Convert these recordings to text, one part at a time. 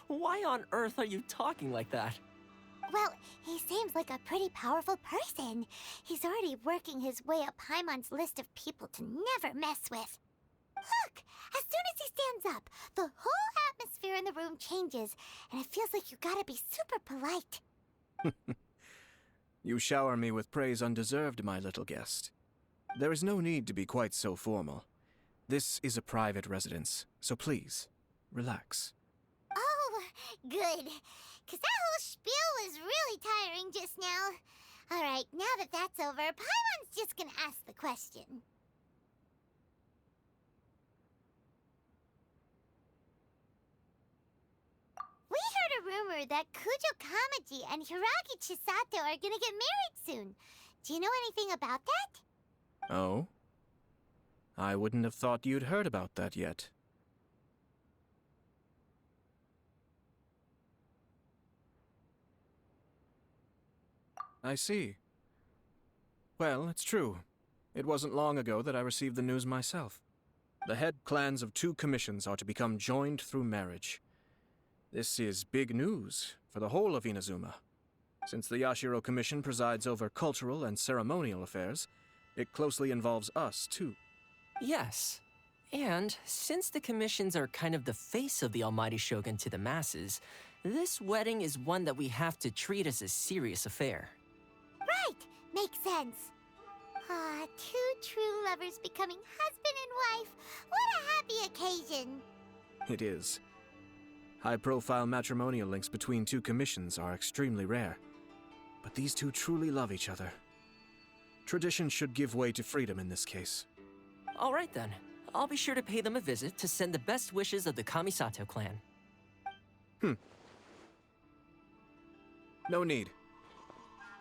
Why on earth are you talking like that? Well, he seems like a pretty powerful person. He's already working his way up Paimon's list of people to never mess with. Look! As soon as he stands up, the whole atmosphere in the room changes, and it feels like you gotta be super polite. You shower me with praise undeserved, my little guest. There is no need to be quite so formal. This is a private residence, so please, relax. Oh, good. 'Cause that whole spiel was really tiring just now. Alright, now that that's over, Paimon's just gonna ask the question. We heard a rumor that Kujo Kamaji and Hiragi Chisato are gonna get married soon. Do you know anything about that? Oh? I wouldn't have thought you'd heard about that yet. I see. Well, it's true. It wasn't long ago that I received the news myself. The head clans of 2 commissions are to become joined through marriage. This is big news for the whole of Inazuma. Since the Yashiro Commission presides over cultural and ceremonial affairs, it closely involves us, too. Yes. And since the commissions are kind of the face of the Almighty Shogun to the masses, this wedding is one that we have to treat as a serious affair. Right! Makes sense. Ah, 2 true lovers becoming husband and wife. What a happy occasion! It is. High-profile matrimonial links between 2 commissions are extremely rare. But these 2 truly love each other. Tradition should give way to freedom in this case. All right then. I'll be sure to pay them a visit to send the best wishes of the Kamisato clan. No need.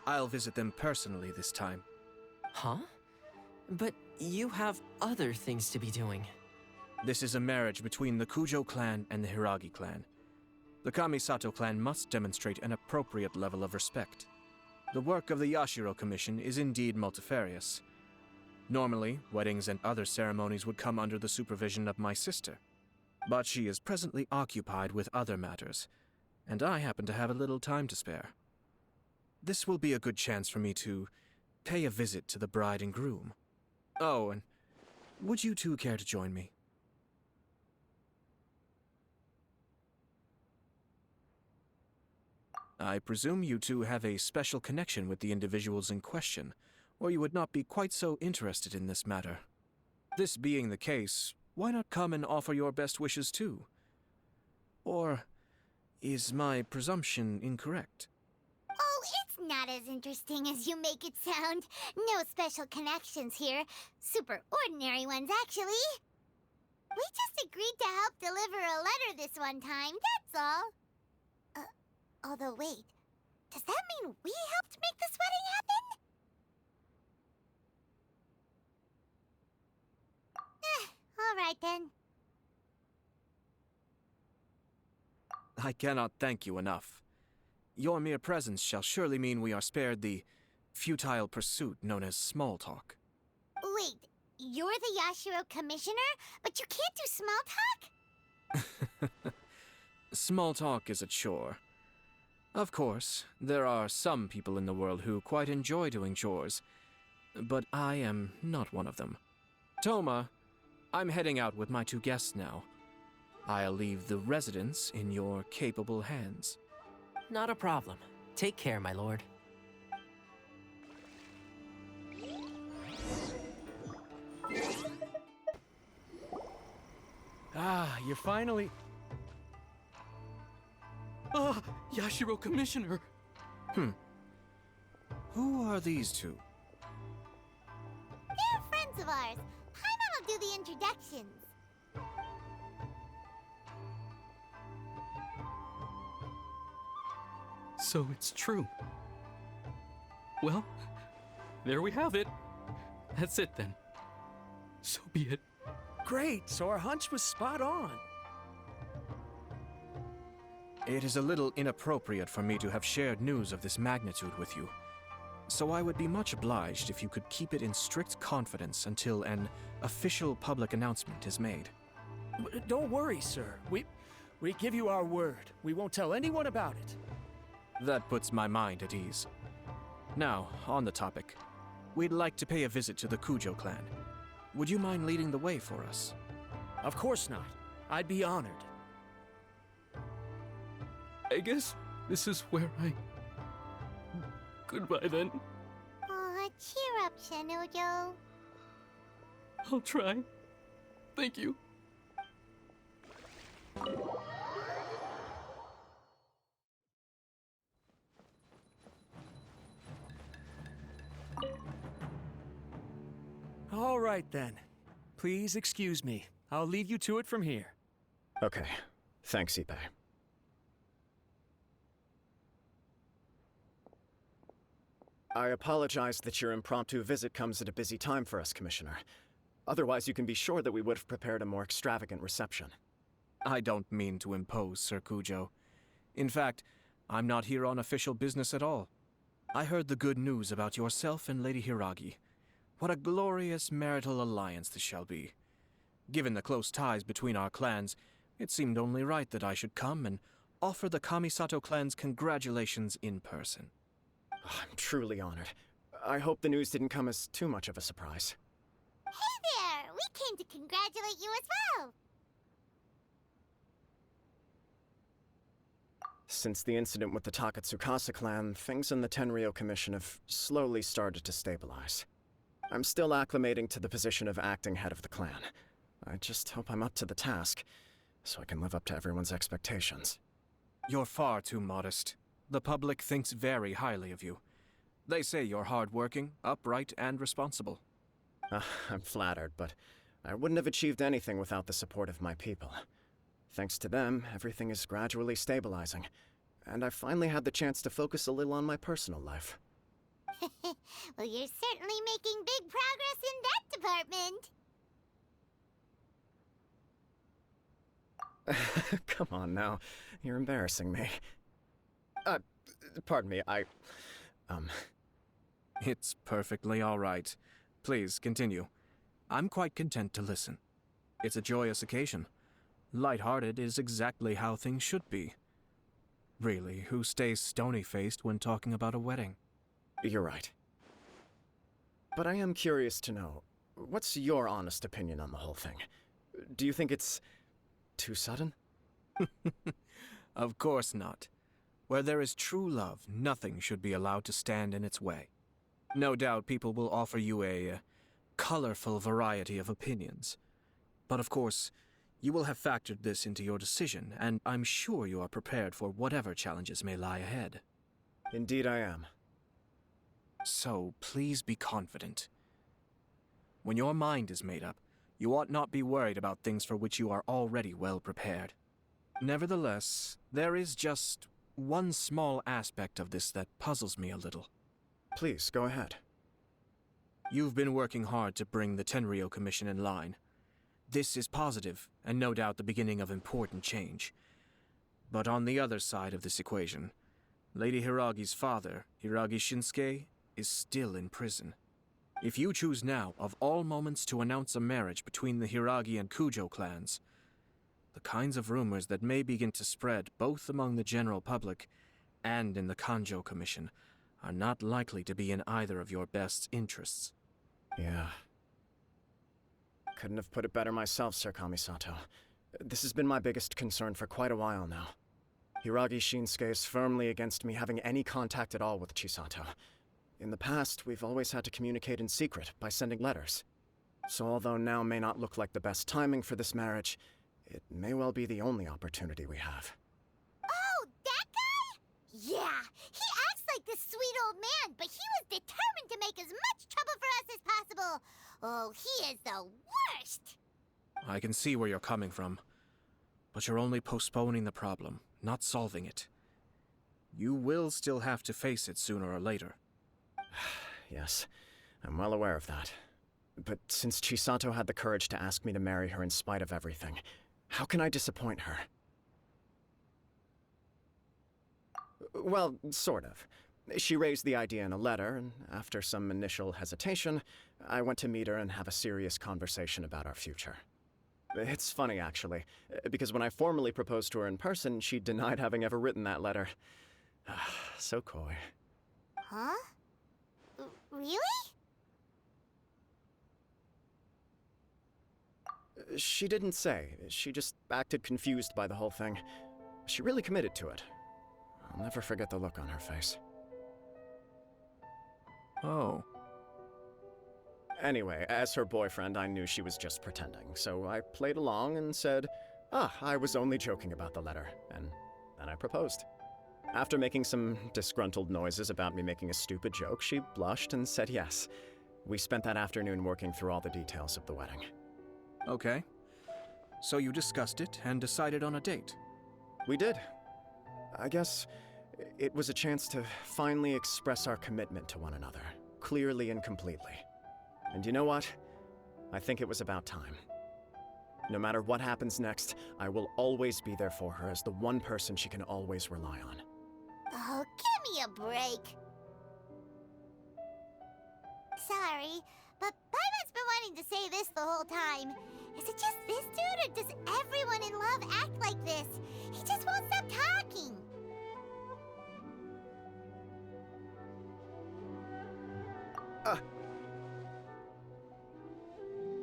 I'll visit them personally this time. Huh? But you have other things to be doing. This is a marriage between the Kujo clan and the Hiragi clan. The Kamisato clan must demonstrate an appropriate level of respect. The work of the Yashiro Commission is indeed multifarious. Normally, weddings and other ceremonies would come under the supervision of my sister. But she is presently occupied with other matters, and I happen to have a little time to spare. This will be a good chance for me to pay a visit to the bride and groom. Oh, and would you 2 care to join me? I presume you 2 have a special connection with the individuals in question, or you would not be quite so interested in this matter. This being the case, why not come and offer your best wishes too? Or is my presumption incorrect? Oh, it's not as interesting as you make it sound. No special connections here. Super ordinary ones, actually. We just agreed to help deliver a letter this one time, that's all. Although wait, does that mean we helped make this wedding happen? All right then. I cannot thank you enough. Your mere presence shall surely mean we are spared the futile pursuit known as small talk. Wait, you're the Yashiro Commissioner, but you can't do small talk? Small talk is a chore. Of course, there are some people in the world who quite enjoy doing chores, but I am not one of them. Toma, I'm heading out with my 2 guests now. I'll leave the residence in your capable hands. Not a problem. Take care, my lord. Ah, you're finally... Ah, Yashiro Commissioner! Who are these 2? They're friends of ours. Paimon will do the introductions. So it's true. Well, there we have it. That's it then. So be it. Great, so our hunch was spot on. It is a little inappropriate for me to have shared news of this magnitude with you, so I would be much obliged if you could keep it in strict confidence until an official public announcement is made. Don't worry, sir. We give you our word. We won't tell anyone about it. That puts my mind at ease. Now, on the topic. We'd like to pay a visit to the Kujo clan. Would you mind leading the way for us? Of course not. I'd be honored. I guess this is where I... Goodbye then. Aw, cheer up, Shanojo. I'll try. Thank you. All right then. Please excuse me. I'll leave you to it from here. Okay. Thanks, Ippei. I apologize that your impromptu visit comes at a busy time for us, Commissioner. Otherwise, you can be sure that we would have prepared a more extravagant reception. I don't mean to impose, Sir Kujo. In fact, I'm not here on official business at all. I heard the good news about yourself and Lady Hiragi. What a glorious marital alliance this shall be. Given the close ties between our clans, it seemed only right that I should come and offer the Kamisato clan's congratulations in person. I'm truly honored. I hope the news didn't come as too much of a surprise. Hey there! We came to congratulate you as well! Since the incident with the Takatsukasa clan, things in the Tenryou Commission have slowly started to stabilize. I'm still acclimating to the position of acting head of the clan. I just hope I'm up to the task, so I can live up to everyone's expectations. You're far too modest. The public thinks very highly of you. They say you're hardworking, upright, and responsible. I'm flattered, but I wouldn't have achieved anything without the support of my people. Thanks to them, everything is gradually stabilizing, and I finally had the chance to focus a little on my personal life. Well, you're certainly making big progress in that department. Come on now, you're embarrassing me. Pardon me, It's perfectly all right. Please, continue. I'm quite content to listen. It's a joyous occasion. Light-hearted is exactly how things should be. Really, who stays stony-faced when talking about a wedding? You're right. But I am curious to know, what's your honest opinion on the whole thing? Do you think it's too sudden? Of course not. Where there is true love, nothing should be allowed to stand in its way. No doubt people will offer you a colorful variety of opinions. But of course, you will have factored this into your decision, and I'm sure you are prepared for whatever challenges may lie ahead. Indeed I am. So please be confident. When your mind is made up, you ought not be worried about things for which you are already well prepared. Nevertheless, there is just one small aspect of this that puzzles me a little. Please, go ahead. You've been working hard to bring the Tenryou Commission in line. This is positive, and no doubt the beginning of important change. But on the other side of this equation, Lady Hiragi's father, Hiragi Shinsuke, is still in prison. If you choose now, of all moments, to announce a marriage between the Hiragi and Kujo clans, the kinds of rumors that may begin to spread both among the general public and in the Kanjo Commission are not likely to be in either of your best interests. Yeah. Couldn't have put it better myself, Sir Kamisato. This has been my biggest concern for quite a while now. Hiragi Shinsuke is firmly against me having any contact at all with Chisato. In the past, we've always had to communicate in secret by sending letters. So although now may not look like the best timing for this marriage, it may well be the only opportunity we have. Oh, that guy? Yeah, he acts like this sweet old man, but he was determined to make as much trouble for us as possible. Oh, he is the worst! I can see where you're coming from, but you're only postponing the problem, not solving it. You will still have to face it sooner or later. Yes, I'm well aware of that. But since Chisato had the courage to ask me to marry her in spite of everything, how can I disappoint her? Well, sort of. She raised the idea in a letter, and after some initial hesitation, I went to meet her and have a serious conversation about our future. It's funny, actually, because when I formally proposed to her in person, she denied having ever written that letter. So coy. Huh? Really? She didn't say. She just acted confused by the whole thing. She really committed to it. I'll never forget the look on her face. Oh. Anyway, as her boyfriend, I knew she was just pretending, so I played along and said, I was only joking about the letter, and then I proposed. After making some disgruntled noises about me making a stupid joke, she blushed and said yes. We spent that afternoon working through all the details of the wedding. Okay. So you discussed it and decided on a date? We did. I guess it was a chance to finally express our commitment to one another, clearly and completely. And you know what? I think it was about time. No matter what happens next, I will always be there for her as the one person she can always rely on. Oh, give me a break. Sorry, but Paimon's been wanting to say this the whole time. Is it just this dude, or does everyone in love act like this? He just won't stop talking.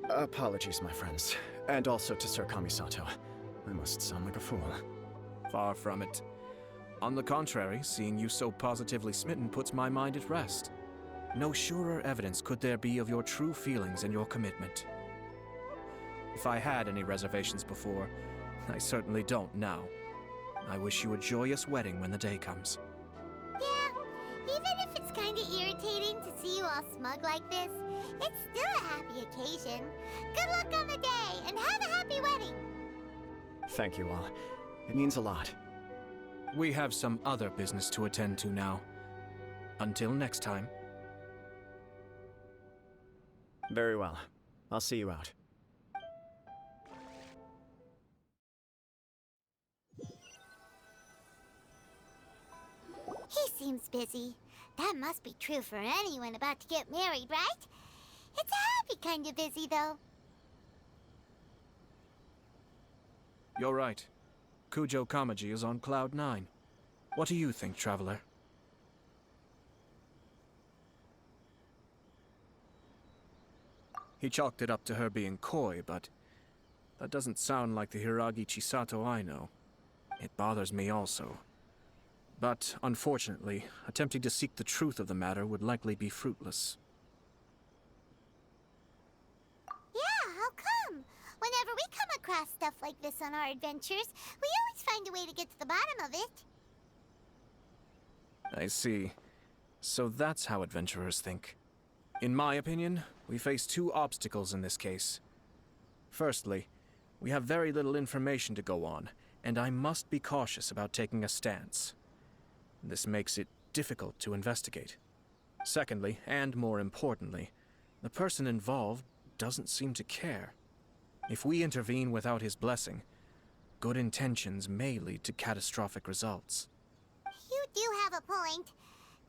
Apologies, my friends. And also to Sir Kamisato. I must sound like a fool. Far from it. On the contrary, seeing you so positively smitten puts my mind at rest. No surer evidence could there be of your true feelings and your commitment. If I had any reservations before, I certainly don't now. I wish you a joyous wedding when the day comes. Yeah, even if it's kinda irritating to see you all smug like this, it's still a happy occasion. Good luck on the day, and have a happy wedding! Thank you all. It means a lot. We have some other business to attend to now. Until next time. Very well. I'll see you out. He seems busy. That must be true for anyone about to get married, right? It's a happy kind of busy, though. You're right. Kujo Kamaji is on Cloud 9. What do you think, Traveler? He chalked it up to her being coy, but that doesn't sound like the Hiragi Chisato I know. It bothers me also. But, unfortunately, attempting to seek the truth of the matter would likely be fruitless. Yeah, how come? Whenever we come across stuff like this on our adventures, we always find a way to get to the bottom of it. I see. So that's how adventurers think. In my opinion, we face two obstacles in this case. Firstly, we have very little information to go on, and I must be cautious about taking a stance. This makes it difficult to investigate. Secondly, and more importantly, the person involved doesn't seem to care. If we intervene without his blessing, good intentions may lead to catastrophic results. You do have a point.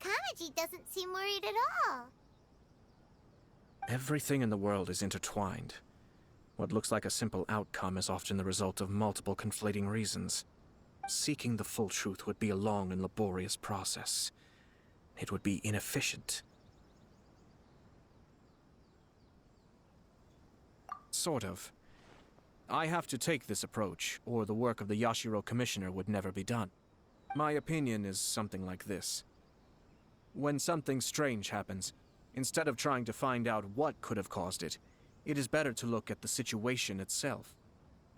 Kamaji doesn't seem worried at all. Everything in the world is intertwined. What looks like a simple outcome is often the result of multiple conflating reasons. Seeking the full truth would be a long and laborious process. It would be inefficient. Sort of. I have to take this approach, or the work of the Yashiro Commissioner would never be done. My opinion is something like this. When something strange happens, instead of trying to find out what could have caused it, it is better to look at the situation itself.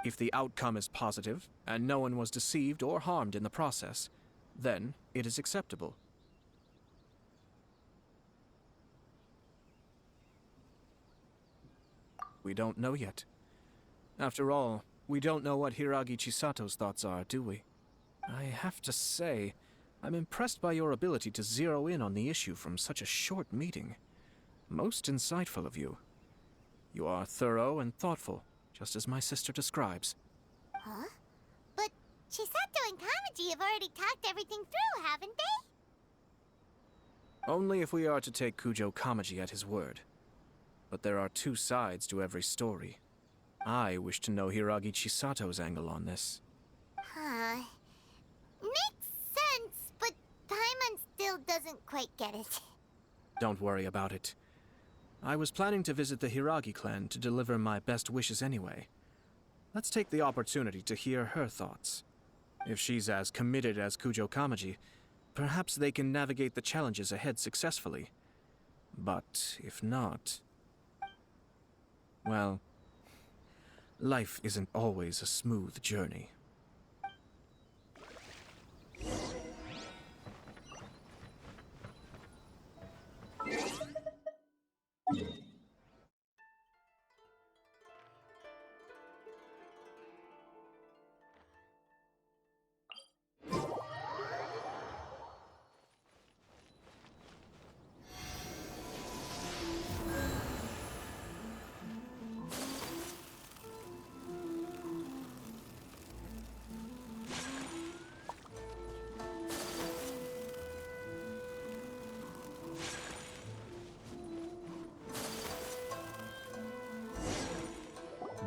If the outcome is positive, and no one was deceived or harmed in the process, then it is acceptable. We don't know yet. After all, we don't know what Hiragi Chisato's thoughts are, do we? I have to say, I'm impressed by your ability to zero in on the issue from such a short meeting. Most insightful of you. You are thorough and thoughtful, just as my sister describes. Huh? But Chisato and Kamaji have already talked everything through, haven't they? Only if we are to take Kujo Kamaji at his word. But there are two sides to every story. I wish to know Hiragi Chisato's angle on this. Huh. Makes sense, but Paimon still doesn't quite get it. Don't worry about it. I was planning to visit the Hiragi clan to deliver my best wishes anyway. Let's take the opportunity to hear her thoughts. If she's as committed as Kujo Kamaji, perhaps they can navigate the challenges ahead successfully. But if not... well, life isn't always a smooth journey.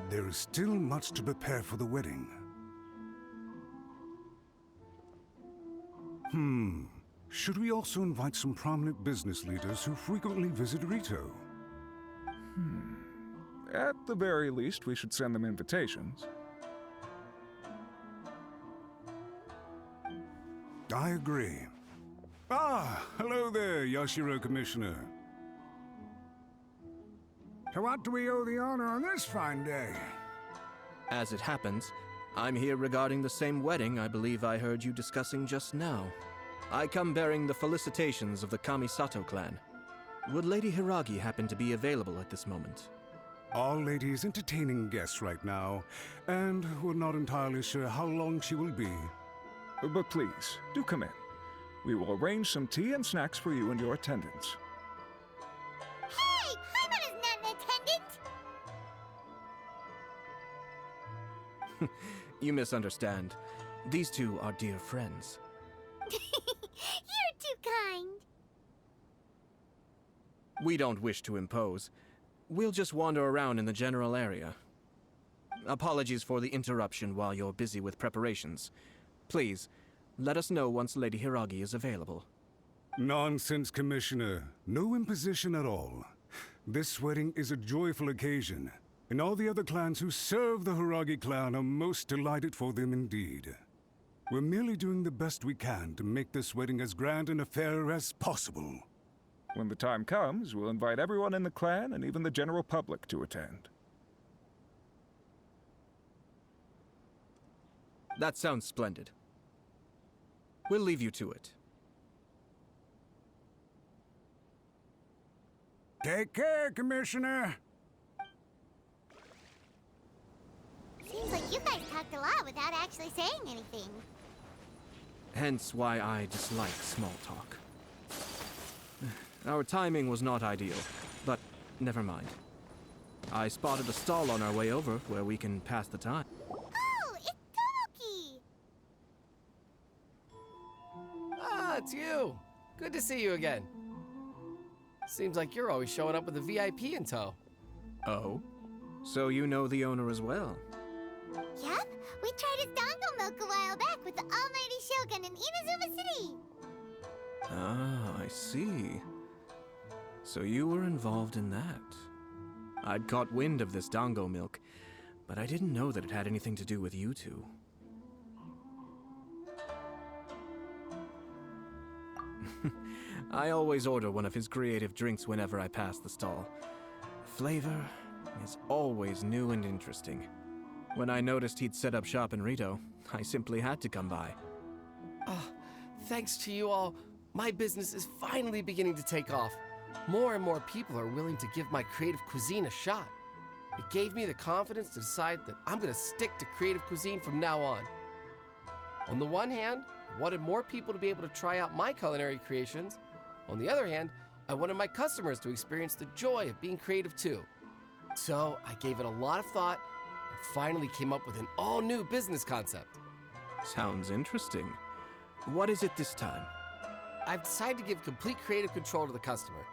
There is still much to prepare for the wedding. Should we also invite some prominent business leaders who frequently visit Rito? At the very least, we should send them invitations. I agree. Ah, hello there, Yashiro Commissioner. To what do we owe the honor on this fine day? As it happens, I'm here regarding the same wedding I believe I heard you discussing just now. I come bearing the felicitations of the Kamisato clan. Would Lady Hiragi happen to be available at this moment? Our lady is entertaining guests right now, and we're not entirely sure how long she will be. But please, do come in. We will arrange some tea and snacks for you and your attendants. Hey! Paimon is not an attendant! You misunderstand. These two are dear friends. You're too kind. We don't wish to impose. We'll just wander around in the general area. Apologies for the interruption while you're busy with preparations. Please, let us know once Lady Hiragi is available. Nonsense, Commissioner. No imposition at all. This wedding is a joyful occasion, and all the other clans who serve the Hiragi clan are most delighted for them indeed. We're merely doing the best we can to make this wedding as grand an affair as possible. When the time comes, we'll invite everyone in the clan and even the general public to attend. That sounds splendid. We'll leave you to it. Take care, Commissioner. Seems like you guys talked a lot without actually saying anything. Hence why I dislike small talk. Our timing was not ideal, but never mind. I spotted a stall on our way over where we can pass the time. Oh, it's Tomoki! Ah, it's you! Good to see you again. Seems like you're always showing up with a VIP in tow. Oh? So you know the owner as well? Yep, we tried his dongle milk a while back with the Almighty Shogun in Inazuma City. Ah, I see. So you were involved in that. I'd caught wind of this dango milk, but I didn't know that it had anything to do with you two. I always order one of his creative drinks whenever I pass the stall. The flavor is always new and interesting. When I noticed he'd set up shop in Rito, I simply had to come by. Thanks to you all, my business is finally beginning to take off. More and more people are willing to give my creative cuisine a shot. It gave me the confidence to decide that I'm gonna stick to creative cuisine from now on. On the one hand, I wanted more people to be able to try out my culinary creations. On the other hand, I wanted my customers to experience the joy of being creative too. So I gave it a lot of thought and finally came up with an all-new business concept. Sounds interesting. What is it this time? I've decided to give complete creative control to the customer.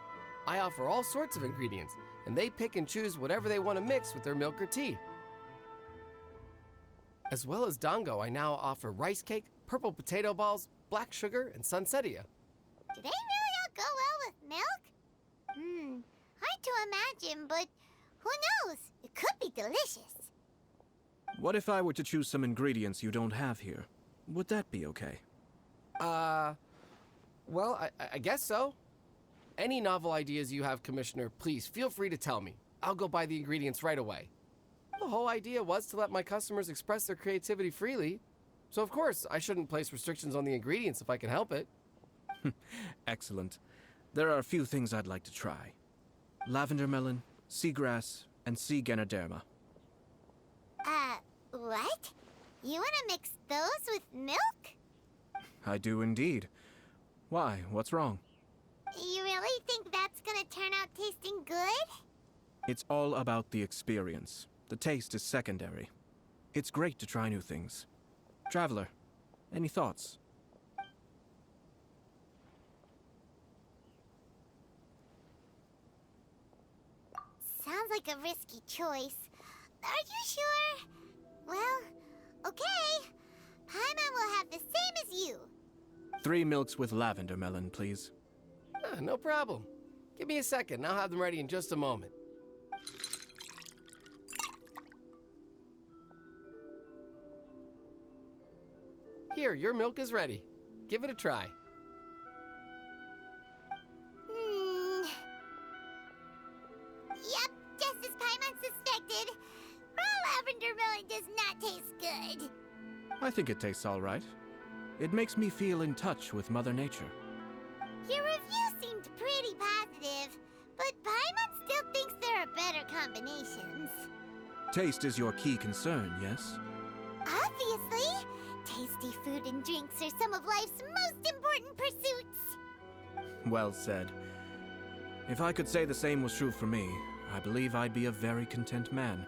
I offer all sorts of ingredients, and they pick and choose whatever they want to mix with their milk or tea. As well as Dango, I now offer rice cake, purple potato balls, black sugar, and sunsettia. Do they really all go well with milk? Hard to imagine, but who knows? It could be delicious. What if I were to choose some ingredients you don't have here? Would that be okay? Well, I guess so. Any novel ideas you have, Commissioner, please feel free to tell me. I'll go buy the ingredients right away. The whole idea was to let my customers express their creativity freely. So of course, I shouldn't place restrictions on the ingredients if I can help it. Excellent. There are a few things I'd like to try. Lavender melon, seagrass, and sea ganoderma. What? You wanna mix those with milk? I do indeed. Why? What's wrong? You really think that's gonna turn out tasting good? It's all about the experience. The taste is secondary. It's great to try new things. Traveler, any thoughts? Sounds like a risky choice. Are you sure? Well, okay. Paimon will have the same as you. 3 milks with lavender melon, please. No problem. Give me a second, I'll have them ready in just a moment. Here, your milk is ready. Give it a try. Yep, just as Paimon suspected. Raw lavender melon does not taste good. I think it tastes all right. It makes me feel in touch with Mother Nature. Your review seemed pretty positive, but Paimon still thinks there are better combinations. Taste is your key concern, yes? Obviously! Tasty food and drinks are some of life's most important pursuits. Well said. If I could say the same was true for me, I believe I'd be a very content man.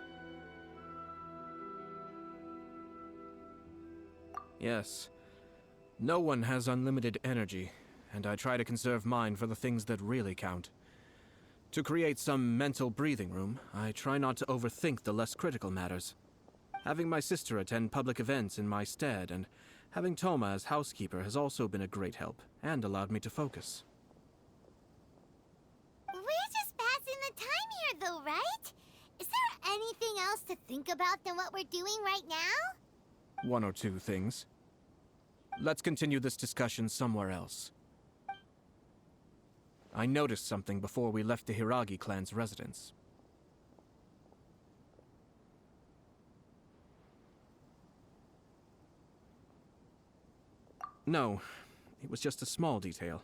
Yes. No one has unlimited energy, and I try to conserve mine for the things that really count. To create some mental breathing room, I try not to overthink the less critical matters. Having my sister attend public events in my stead and having Toma as housekeeper has also been a great help and allowed me to focus. We're just passing the time here though, right? Is there anything else to think about than what we're doing right now? 1 or 2 things. Let's continue this discussion somewhere else. I noticed something before we left the Hiragi clan's residence. No, it was just a small detail.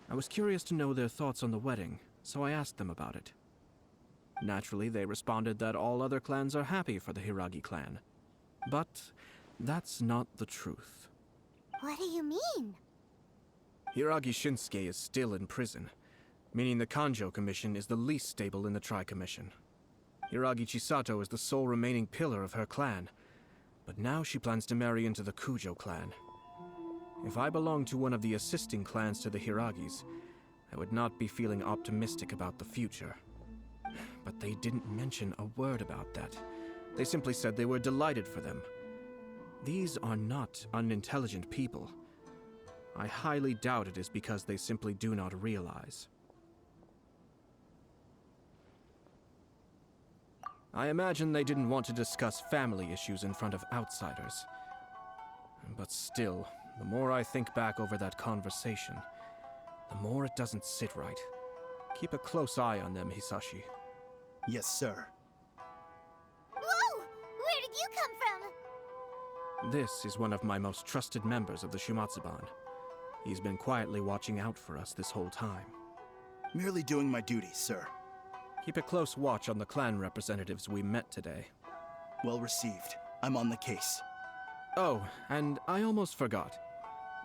I was curious to know their thoughts on the wedding, so I asked them about it. Naturally, they responded that all other clans are happy for the Hiragi clan. But that's not the truth. What do you mean? Hiragi Shinsuke is still in prison, meaning the Kanjo Commission is the least stable in the Tri-Commission. Hiragi Chisato is the sole remaining pillar of her clan, but now she plans to marry into the Kujo clan. If I belonged to one of the assisting clans to the Hiragis, I would not be feeling optimistic about the future. But they didn't mention a word about that. They simply said they were delighted for them. These are not unintelligent people. I highly doubt it is because they simply do not realize. I imagine they didn't want to discuss family issues in front of outsiders. But still, the more I think back over that conversation, the more it doesn't sit right. Keep a close eye on them, Hisashi. Yes, sir. Whoa! Where did you come from? This is one of my most trusted members of the Shumatsuban. He's been quietly watching out for us this whole time. Merely doing my duties, sir. Keep a close watch on the clan representatives we met today. Well received. I'm on the case. Oh, and I almost forgot.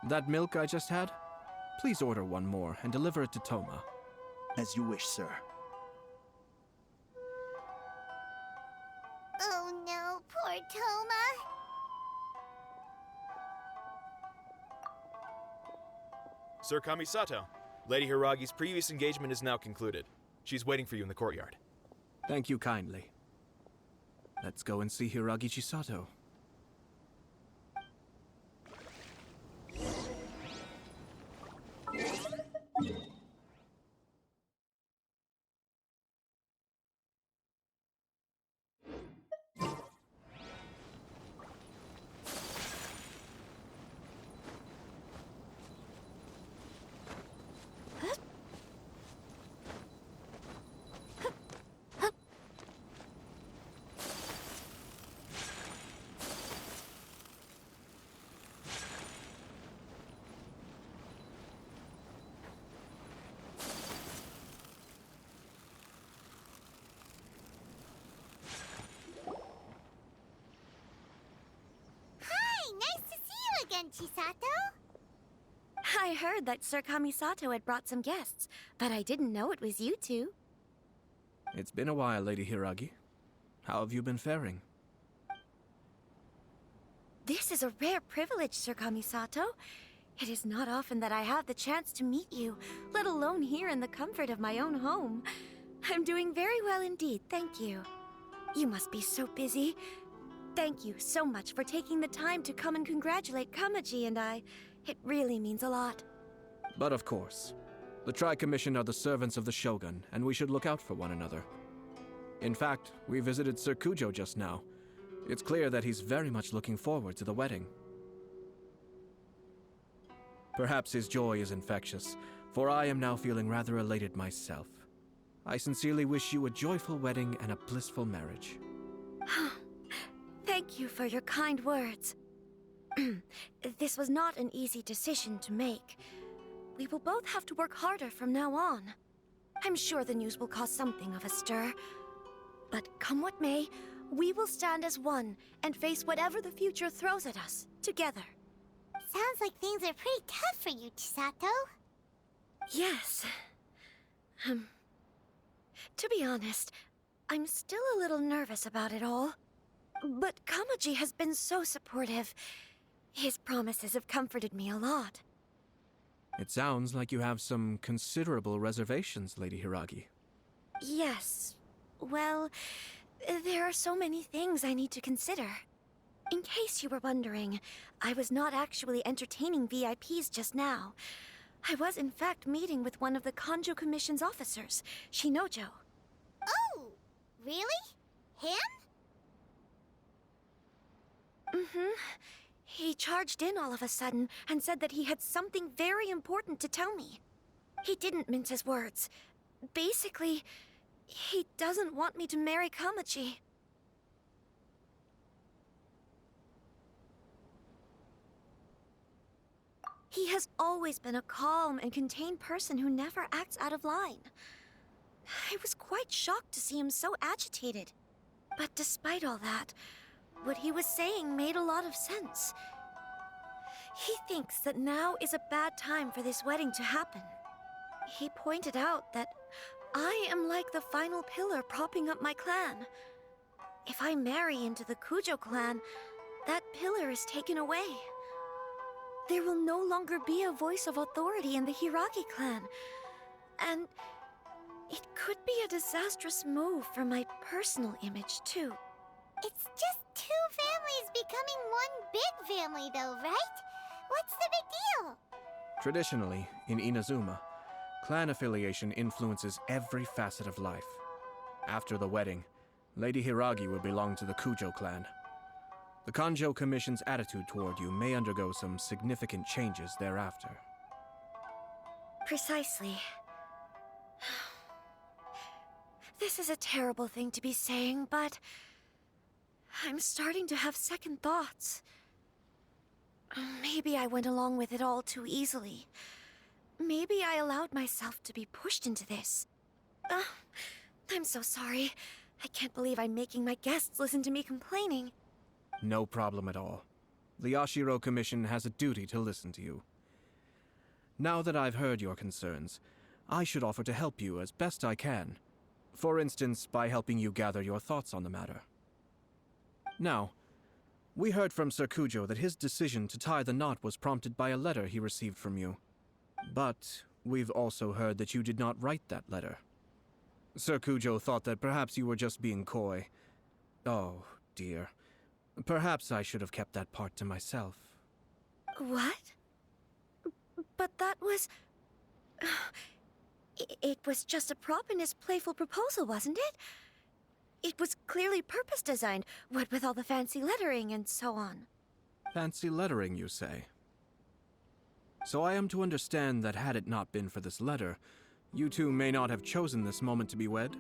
That milk I just had? Please order one more and deliver it to Toma. As you wish, sir. Oh no, poor Toma. Sir Kamisato, Lady Hiragi's previous engagement is now concluded. She's waiting for you in the courtyard. Thank you kindly. Let's go and see Hiragi Chisato. Chisato? I heard that Sir Kamisato had brought some guests, but I didn't know it was you two. It's been a while, Lady Hiragi. How have you been faring? This is a rare privilege, Sir Kamisato. It is not often that I have the chance to meet you, let alone here in the comfort of my own home. I'm doing very well indeed, thank you. You must be so busy. Thank you so much for taking the time to come and congratulate Kamaji and I. It really means a lot. But of course. The Tri-Commission are the servants of the Shogun, and we should look out for one another. In fact, we visited Sir Kujo just now. It's clear that he's very much looking forward to the wedding. Perhaps his joy is infectious, for I am now feeling rather elated myself. I sincerely wish you a joyful wedding and a blissful marriage. Thank you for your kind words. This was not an easy decision to make. We will both have to work harder from now on. I'm sure the news will cause something of a stir. But come what may, we will stand as one and face whatever the future throws at us, together. Sounds like things are pretty tough for you, Chisato. Yes. To be honest, I'm still a little nervous about it all. But Kamaji has been so supportive. His promises have comforted me a lot. It sounds like you have some considerable reservations, Lady Hiragi. Yes. Well, there are so many things I need to consider. In case you were wondering, I was not actually entertaining VIPs just now. I was in fact meeting with one of the Kanjo Commission's officers, Shinojo. Oh, really? Him? Mm-hmm. He charged in all of a sudden and said that he had something very important to tell me. He didn't mince his words. Basically, he doesn't want me to marry Kamaji. He has always been a calm and contained person who never acts out of line. I was quite shocked to see him so agitated. But despite all that, what he was saying made a lot of sense. He thinks that now is a bad time for this wedding to happen. He pointed out that I am like the final pillar propping up my clan. If I marry into the Kujo clan, that pillar is taken away. There will no longer be a voice of authority in the Hiragi clan. And it could be a disastrous move for my personal image, too. It's just two families becoming one big family, though, right? What's the big deal? Traditionally, in Inazuma, clan affiliation influences every facet of life. After the wedding, Lady Hiragi will belong to the Kujo clan. The Kanjo Commission's attitude toward you may undergo some significant changes thereafter. Precisely. This is a terrible thing to be saying, but I'm starting to have second thoughts. Maybe I went along with it all too easily. Maybe I allowed myself to be pushed into this. I'm so sorry. I can't believe I'm making my guests listen to me complaining. No problem at all. The Yashiro Commission has a duty to listen to you. Now that I've heard your concerns, I should offer to help you as best I can. For instance, by helping you gather your thoughts on the matter. Now, we heard from Sir Kujo that his decision to tie the knot was prompted by a letter he received from you. But we've also heard that you did not write that letter. Sir Kujo thought that perhaps you were just being coy. Oh, dear. Perhaps I should have kept that part to myself. What? But that was... It was just a prop in his playful proposal, wasn't it? It was clearly purpose-designed, what with all the fancy lettering and so on. Fancy lettering, you say? So I am to understand that had it not been for this letter, you two may not have chosen this moment to be wed?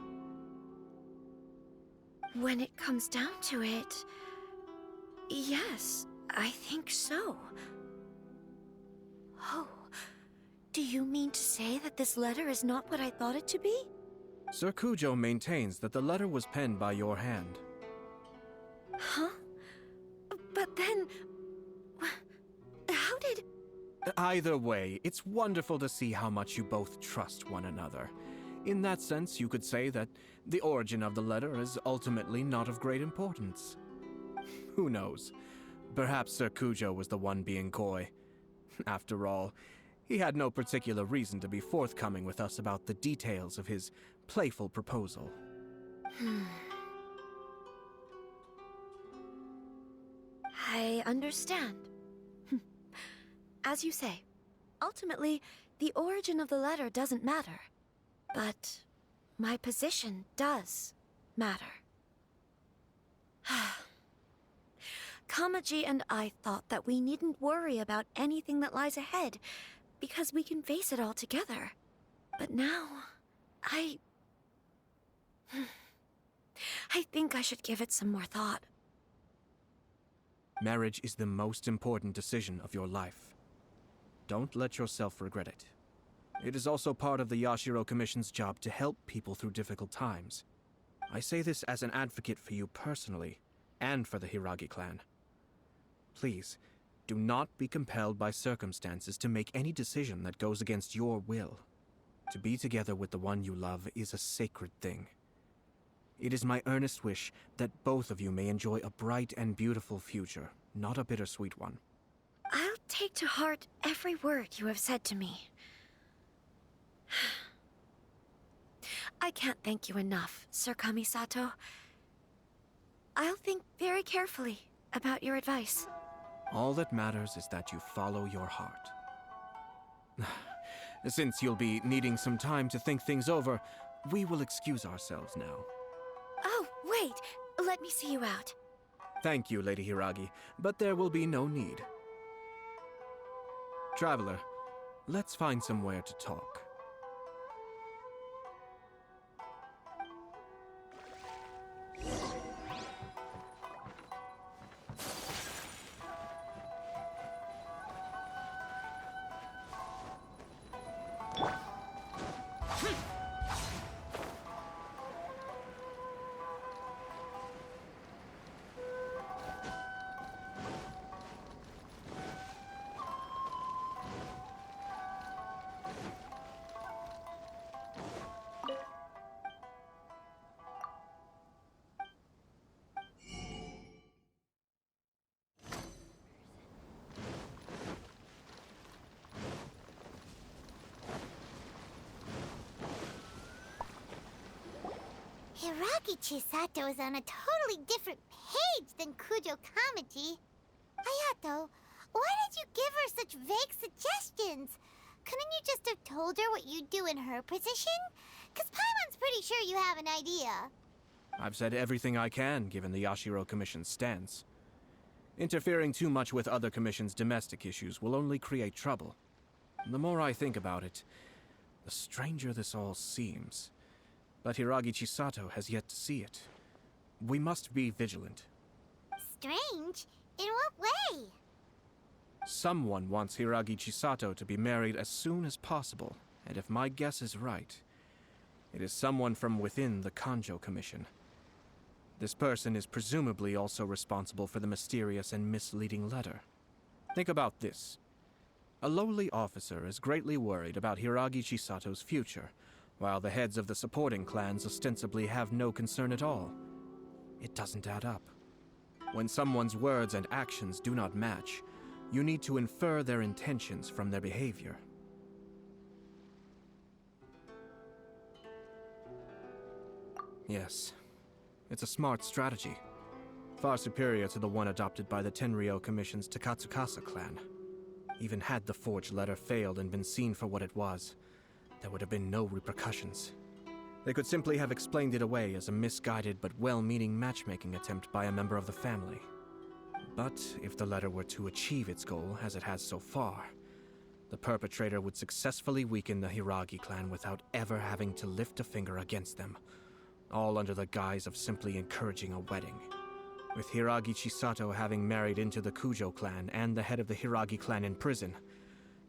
When it comes down to it... yes, I think so. Oh, do you mean to say that this letter is not what I thought it to be? Sir Kujo maintains that the letter was penned by your hand. Huh? But then... how Either way, it's wonderful to see how much you both trust one another. In that sense, you could say that the origin of the letter is ultimately not of great importance. Who knows? Perhaps Sir Kujo was the one being coy. After all, he had no particular reason to be forthcoming with us about the details of his playful proposal. I understand. As you say, ultimately, the origin of the letter doesn't matter. But my position does matter. Kamaji and I thought that we needn't worry about anything that lies ahead, because we can face it all together. But now, I think I should give it some more thought. Marriage is the most important decision of your life. Don't let yourself regret it. It is also part of the Yashiro Commission's job to help people through difficult times. I say this as an advocate for you personally, and for the Hiragi clan. Please, do not be compelled by circumstances to make any decision that goes against your will. To be together with the one you love is a sacred thing. It is my earnest wish that both of you may enjoy a bright and beautiful future, not a bittersweet one. I'll take to heart every word you have said to me. I can't thank you enough, Sir Kamisato. I'll think very carefully about your advice. All that matters is that you follow your heart. Since you'll be needing some time to think things over, we will excuse ourselves now. Oh, wait! Let me see you out. Thank you, Lady Hiragi, but there will be no need. Traveler, let's find somewhere to talk. Hiragi Chisato is on a totally different page than Kujo Kamaji. Ayato, why did you give her such vague suggestions? Couldn't you just have told her what you'd do in her position? 'Cause Paimon's pretty sure you have an idea. I've said everything I can, given the Yashiro Commission's stance. Interfering too much with other commissions' domestic issues will only create trouble. The more I think about it, the stranger this all seems. But Hiragi Chisato has yet to see it. We must be vigilant. Strange? In what way? Someone wants Hiragi Chisato to be married as soon as possible, and if my guess is right, it is someone from within the Kanjo Commission. This person is presumably also responsible for the mysterious and misleading letter. Think about this. A lowly officer is greatly worried about Hiragi Chisato's future, while the heads of the supporting clans ostensibly have no concern at all. It doesn't add up. When someone's words and actions do not match, you need to infer their intentions from their behavior. Yes, it's a smart strategy. Far superior to the one adopted by the Tenryou Commission's Takatsukasa clan. Even had the forged letter failed and been seen for what it was, there would have been no repercussions. They could simply have explained it away as a misguided but well-meaning matchmaking attempt by a member of the family. But if the letter were to achieve its goal, as it has so far, the perpetrator would successfully weaken the Hiragi clan without ever having to lift a finger against them, all under the guise of simply encouraging a wedding. With Hiragi Chisato having married into the Kujo clan and the head of the Hiragi clan in prison,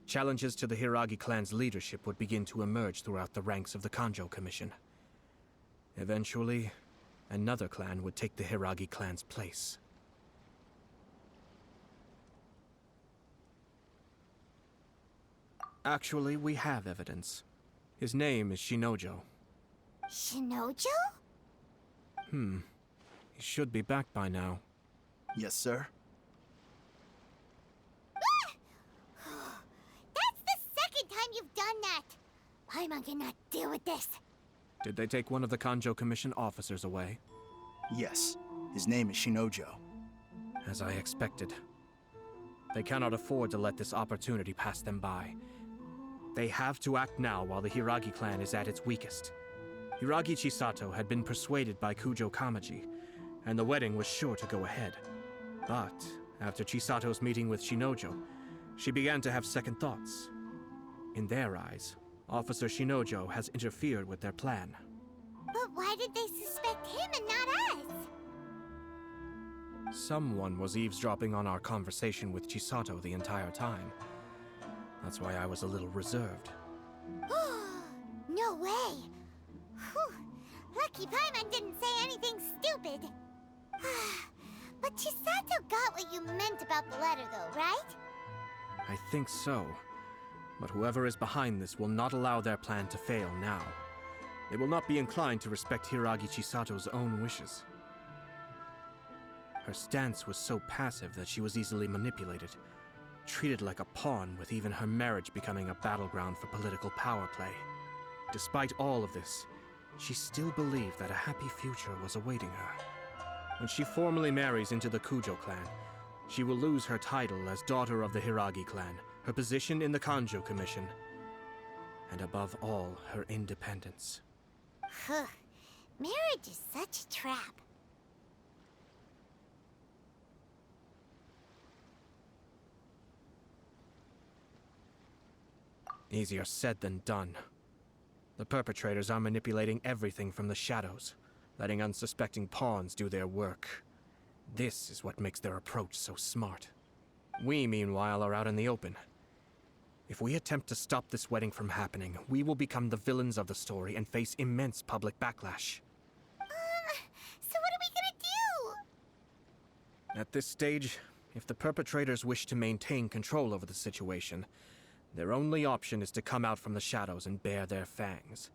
challenges to the Hiragi clan's leadership would begin to emerge throughout the ranks of the Kanjo Commission. Eventually, another clan would take the Hiragi clan's place. Actually, we have evidence. His name is Shinojo. Shinojo? He should be back by now. Yes, sir. That's the second time you've done that! I'm gonna deal with this. Did they take one of the Kanjo Commission officers away? Yes. His name is Shinojo. As I expected. They cannot afford to let this opportunity pass them by. They have to act now while the Hiragi clan is at its weakest. Hiragi Chisato had been persuaded by Kujo Kamaji, and the wedding was sure to go ahead. But after Chisato's meeting with Shinojo, she began to have second thoughts. In their eyes, Officer Shinojo has interfered with their plan. But why did they suspect him and not us? Someone was eavesdropping on our conversation with Chisato the entire time. That's why I was a little reserved. No way! Whew. Lucky Paimon didn't say anything stupid. But Chisato got what you meant about the letter though, right? I think so. But whoever is behind this will not allow their plan to fail now. They will not be inclined to respect Hiragi Chisato's own wishes. Her stance was so passive that she was easily manipulated, treated like a pawn, with even her marriage becoming a battleground for political power play. Despite all of this, she still believed that a happy future was awaiting her. When she formally marries into the Kujo clan, she will lose her title as daughter of the Hiragi clan, her position in the Kanjo Commission, and above all, her independence. Marriage is such a trap. Easier said than done. The perpetrators are manipulating everything from the shadows, letting unsuspecting pawns do their work. This is what makes their approach so smart. We, meanwhile, are out in the open. If we attempt to stop this wedding from happening, we will become the villains of the story and face immense public backlash. So what are we gonna do? At this stage, if the perpetrators wish to maintain control over the situation, their only option is to come out from the shadows and bare their fangs.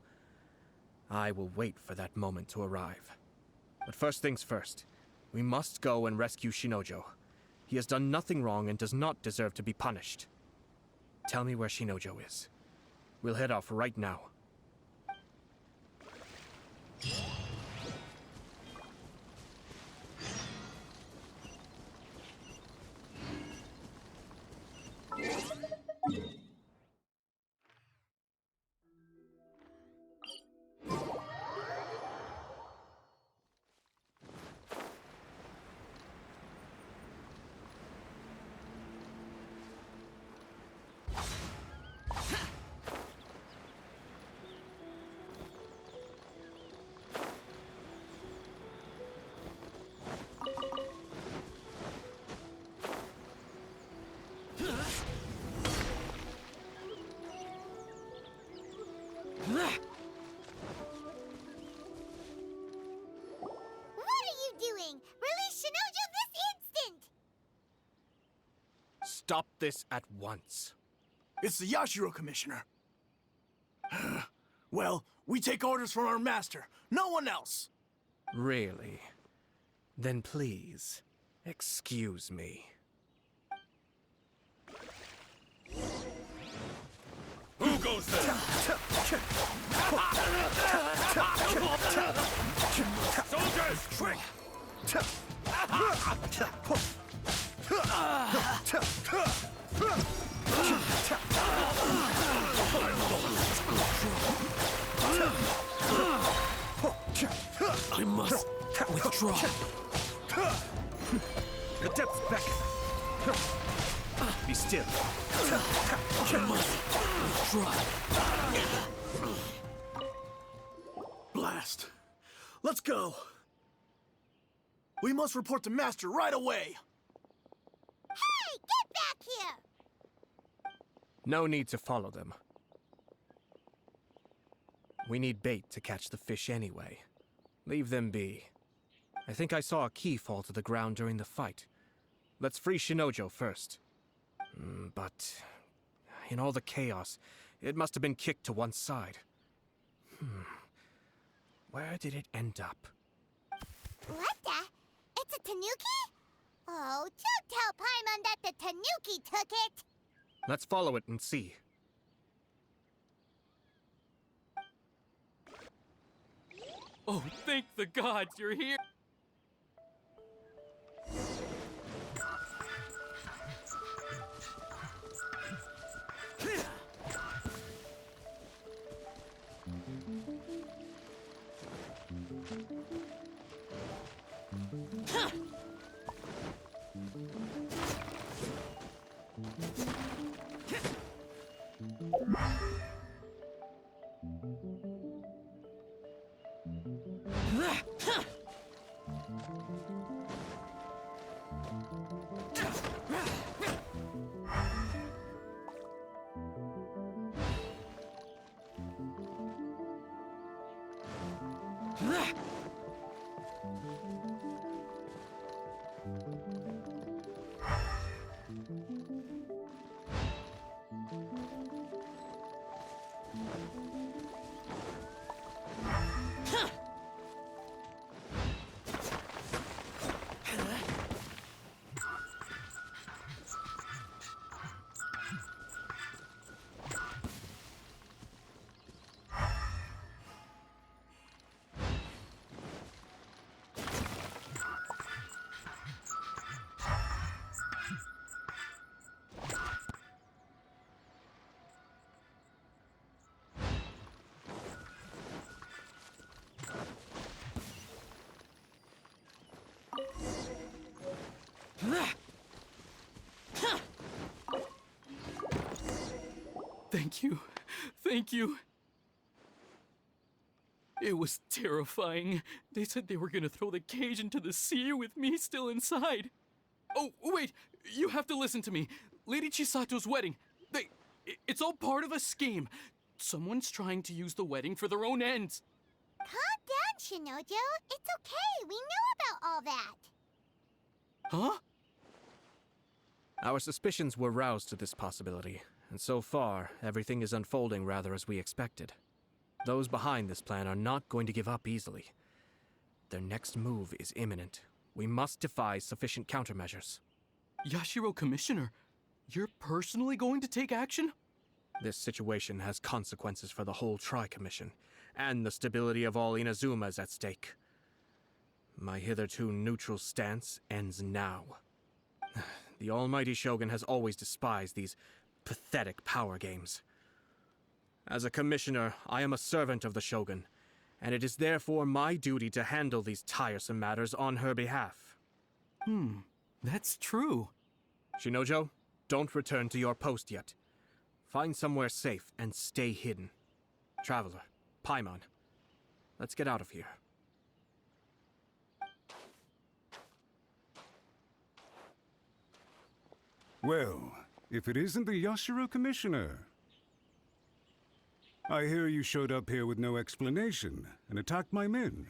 I will wait for that moment to arrive. But first things first, we must go and rescue Shinojo. He has done nothing wrong and does not deserve to be punished. Tell me where Shinojo is. We'll head off right now. What are you doing? Release Shinojo this instant! Stop this at once. It's the Yashiro Commissioner. Well, we take orders from our master, no one else. Really? Then please, excuse me. Who goes there? Soldiers! Quick! I must withdraw. The depths beckon. Be still. I must withdraw. Blast. Let's go. We must report to Master right away. Hey, get back here! No need to follow them. We need bait to catch the fish anyway. Leave them be. I think I saw a key fall to the ground during the fight. Let's free Shinojo first. But In all the chaos, it must have been kicked to one side. Where did it end up? What the? It's a tanuki? Oh, don't tell Paimon that the tanuki took it! Let's follow it and see. Oh, thank the gods you're here! Thank you. Thank you. It was terrifying. They said they were gonna throw the cage into the sea with me still inside. Oh, wait! You have to listen to me. Lady Chisato's wedding. It's all part of a scheme. Someone's trying to use the wedding for their own ends. Calm down, Shinojo. It's okay. We know about all that. Huh? Our suspicions were roused to this possibility, and so far, everything is unfolding rather as we expected. Those behind this plan are not going to give up easily. Their next move is imminent. We must devise sufficient countermeasures. Yashiro Commissioner, you're personally going to take action? This situation has consequences for the whole Tri-Commission, and the stability of all Inazuma is at stake. My hitherto neutral stance ends now. The almighty Shogun has always despised these pathetic power games. As a commissioner, I am a servant of the Shogun, and it is therefore my duty to handle these tiresome matters on her behalf. That's true. Shinojo, don't return to your post yet. Find somewhere safe and stay hidden. Traveler, Paimon, let's get out of here. Well, if it isn't the Yashiro Commissioner. I hear you showed up here with no explanation and attacked my men.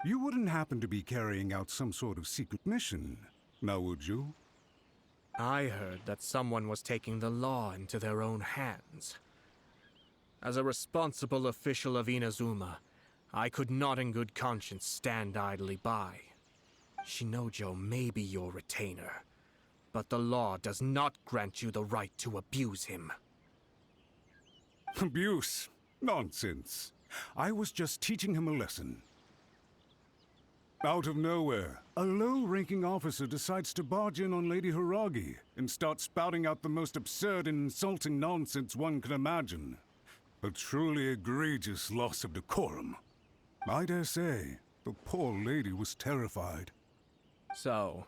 You wouldn't happen to be carrying out some sort of secret mission, now would you? I heard that someone was taking the law into their own hands. As a responsible official of Inazuma, I could not in good conscience stand idly by. Shinojo may be your retainer, but the law does not grant you the right to abuse him. Abuse? Nonsense. I was just teaching him a lesson. Out of nowhere, a low-ranking officer decides to barge in on Lady Hiragi and start spouting out the most absurd and insulting nonsense one can imagine. A truly egregious loss of decorum. I dare say, the poor lady was terrified. So,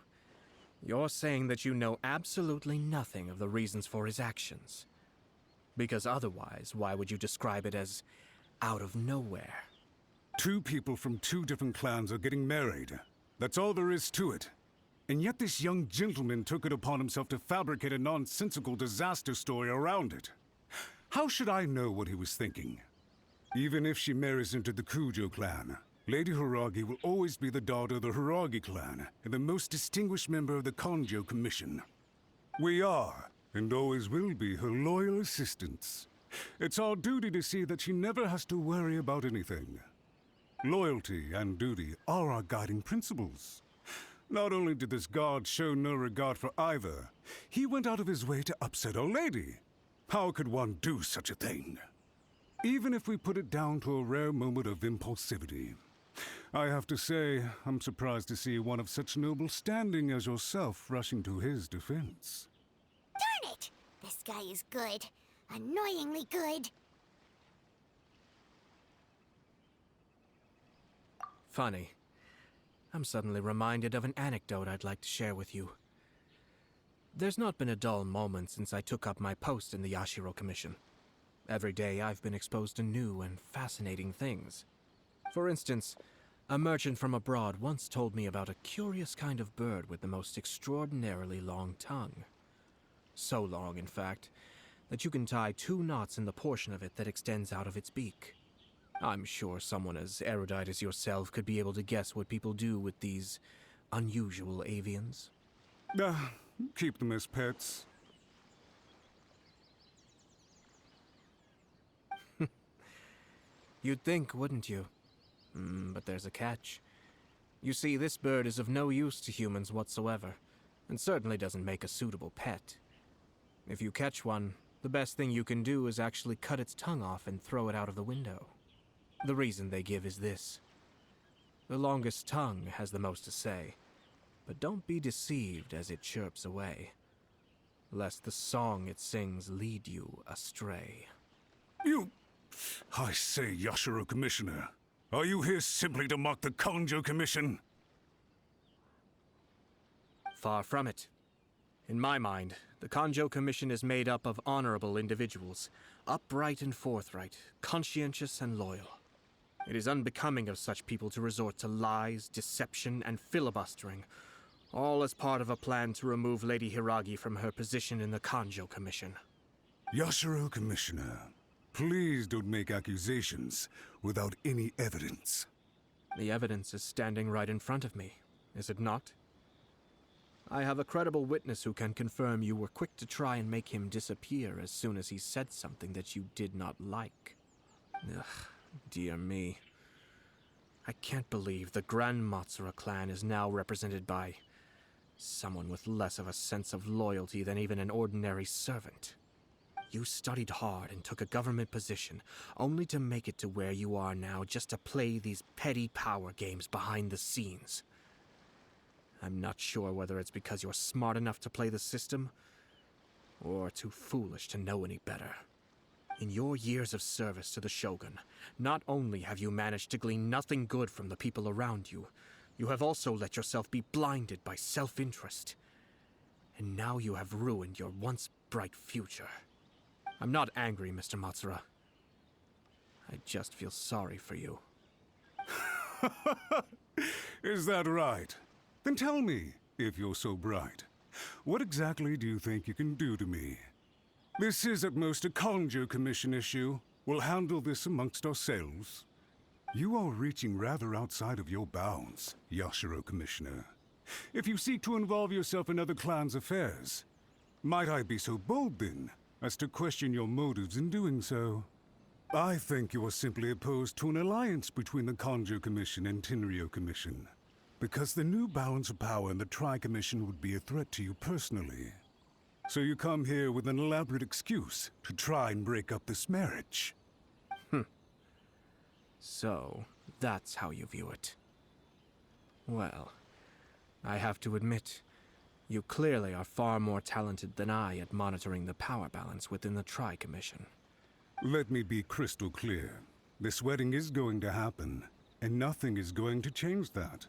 you're saying that you know absolutely nothing of the reasons for his actions? Because otherwise, why would you describe it as out of nowhere? Two people from two different clans are getting married. That's all there is to it. And yet this young gentleman took it upon himself to fabricate a nonsensical disaster story around it. How should I know what he was thinking? Even if she marries into the Kujo clan, Lady Hiragi will always be the daughter of the Hiragi clan and the most distinguished member of the Konjo Commission. We are, and always will be her loyal assistants. It's our duty to see that she never has to worry about anything. Loyalty and duty are our guiding principles. Not only did this guard show no regard for either, he went out of his way to upset our lady. How could one do such a thing? Even if we put it down to a rare moment of impulsivity. I have to say, I'm surprised to see one of such noble standing as yourself rushing to his defense. Darn it! This guy is good. Annoyingly good. Funny. I'm suddenly reminded of an anecdote I'd like to share with you. There's not been a dull moment since I took up my post in the Yashiro Commission. Every day I've been exposed to new and fascinating things. For instance, a merchant from abroad once told me about a curious kind of bird with the most extraordinarily long tongue. So long, in fact, that you can tie 2 knots in the portion of it that extends out of its beak. I'm sure someone as erudite as yourself could be able to guess what people do with these unusual avians. Keep them as pets. You'd think, wouldn't you? But there's a catch. You see, this bird is of no use to humans whatsoever, and certainly doesn't make a suitable pet. If you catch one, the best thing you can do is actually cut its tongue off and throw it out of the window. The reason they give is this. The longest tongue has the most to say, but don't be deceived as it chirps away, lest the song it sings lead you astray. I say, Yashiro Commissioner, are you here simply to mock the Kanjo Commission? Far from it. In my mind, the Kanjo Commission is made up of honorable individuals, upright and forthright, conscientious and loyal. It is unbecoming of such people to resort to lies, deception, and filibustering, all as part of a plan to remove Lady Hiragi from her position in the Kanjo Commission. Yashiro Commissioner, please don't make accusations without any evidence. The evidence is standing right in front of me, is it not? I have a credible witness who can confirm you were quick to try and make him disappear as soon as he said something that you did not like. Ugh, dear me. I can't believe the Grand Matsura clan is now represented by someone with less of a sense of loyalty than even an ordinary servant. You studied hard and took a government position, only to make it to where you are now just to play these petty power games behind the scenes. I'm not sure whether it's because you're smart enough to play the system, or too foolish to know any better. In your years of service to the Shogun, not only have you managed to glean nothing good from the people around you, you have also let yourself be blinded by self-interest. And now you have ruined your once bright future. I'm not angry, Mr. Matsura. I just feel sorry for you. Is that right? Then tell me, if you're so bright, what exactly do you think you can do to me? This is at most a Kanjo Commission issue. We'll handle this amongst ourselves. You are reaching rather outside of your bounds, Yashiro Commissioner. If you seek to involve yourself in other clans' affairs, might I be so bold then, as to question your motives in doing so? I think you are simply opposed to an alliance between the Kanjo Commission and Tenryo Commission, because the new balance of power in the Tri-Commission would be a threat to you personally. So you come here with an elaborate excuse to try and break up this marriage. So, that's how you view it. Well, I have to admit, you clearly are far more talented than I at monitoring the power balance within the Tri-Commission. Let me be crystal clear. This wedding is going to happen, and nothing is going to change that.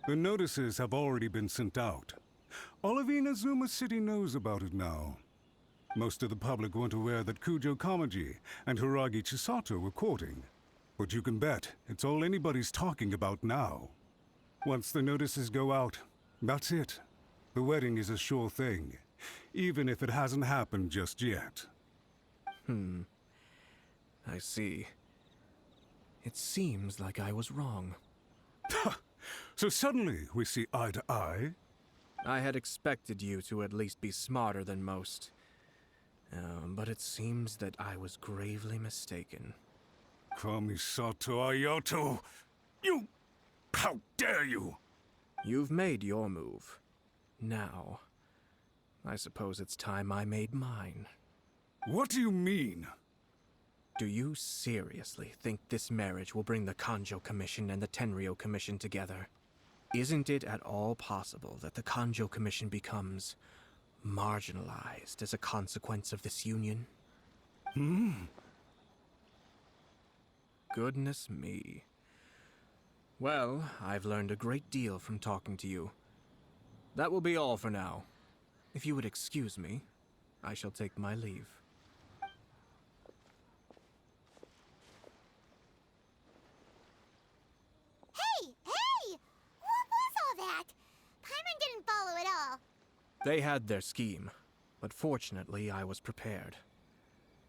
The notices have already been sent out. All of Inazuma City knows about it now. Most of the public weren't aware that Kujo Kamaji and Hiragi Chisato were courting. But you can bet it's all anybody's talking about now. Once the notices go out, that's it. The wedding is a sure thing, even if it hasn't happened just yet. I see. It seems like I was wrong. So suddenly we see eye to eye? I had expected you to at least be smarter than most. But it seems that I was gravely mistaken. Kamisato Ayato! You... How dare you! You've made your move. Now, I suppose it's time I made mine. What do you mean? Do you seriously think this marriage will bring the Kanjo Commission and the Tenryou Commission together? Isn't it at all possible that the Kanjo Commission becomes marginalized as a consequence of this union? Goodness me. Well, I've learned a great deal from talking to you. That will be all for now. If you would excuse me, I shall take my leave. Hey! What was all that? Paimon didn't follow at all. They had their scheme, but fortunately I was prepared.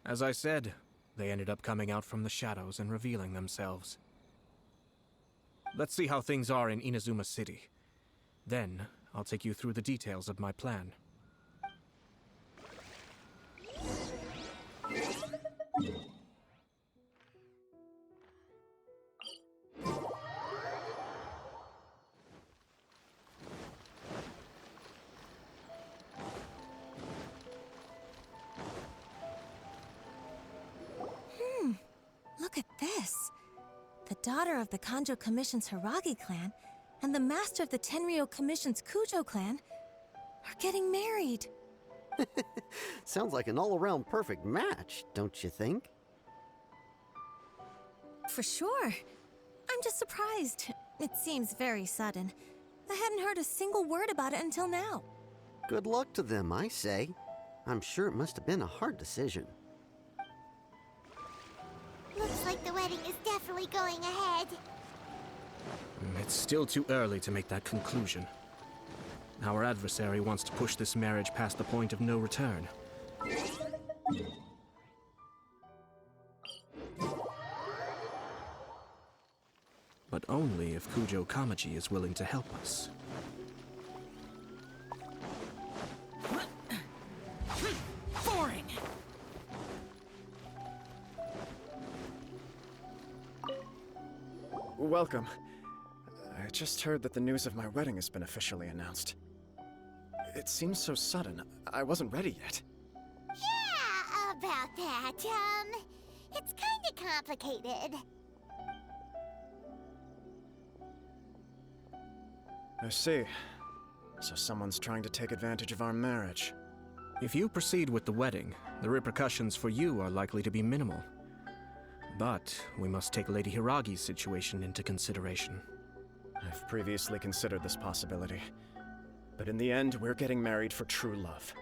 As I said, they ended up coming out from the shadows and revealing themselves. Let's see how things are in Inazuma City. Then, I'll take you through the details of my plan. Look at this. The daughter of the Kanjo Commission's Hiragi clan and the master of the Tenryou Commission's Kujo clan are getting married. Sounds like an all-around perfect match, don't you think? For sure. I'm just surprised. It seems very sudden. I hadn't heard a single word about it until now. Good luck to them, I say. I'm sure it must have been a hard decision. Looks like the wedding is definitely going ahead. It's still too early to make that conclusion. Our adversary wants to push this marriage past the point of no return. But only if Kujo Kamaji is willing to help us. Boring! Welcome. I just heard that the news of my wedding has been officially announced. It seems so sudden. I wasn't ready yet. Yeah, about that. It's kinda complicated. I see. So someone's trying to take advantage of our marriage. If you proceed with the wedding, the repercussions for you are likely to be minimal. But we must take Lady Hiragi's situation into consideration. I've previously considered this possibility. But in the end, we're getting married for true love.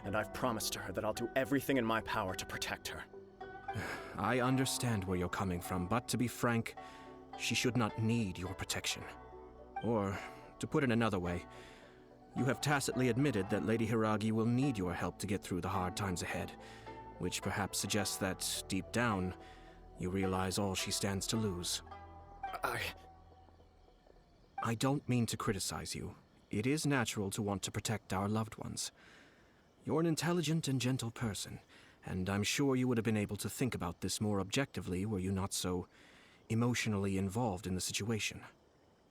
And I've promised her that I'll do everything in my power to protect her. I understand where you're coming from, but to be frank, she should not need your protection. Or, to put it another way, you have tacitly admitted that Lady Hiragi will need your help to get through the hard times ahead, which perhaps suggests that, deep down, you realize all she stands to lose. I don't mean to criticize you. It is natural to want to protect our loved ones. You're an intelligent and gentle person, and I'm sure you would have been able to think about this more objectively were you not so emotionally involved in the situation.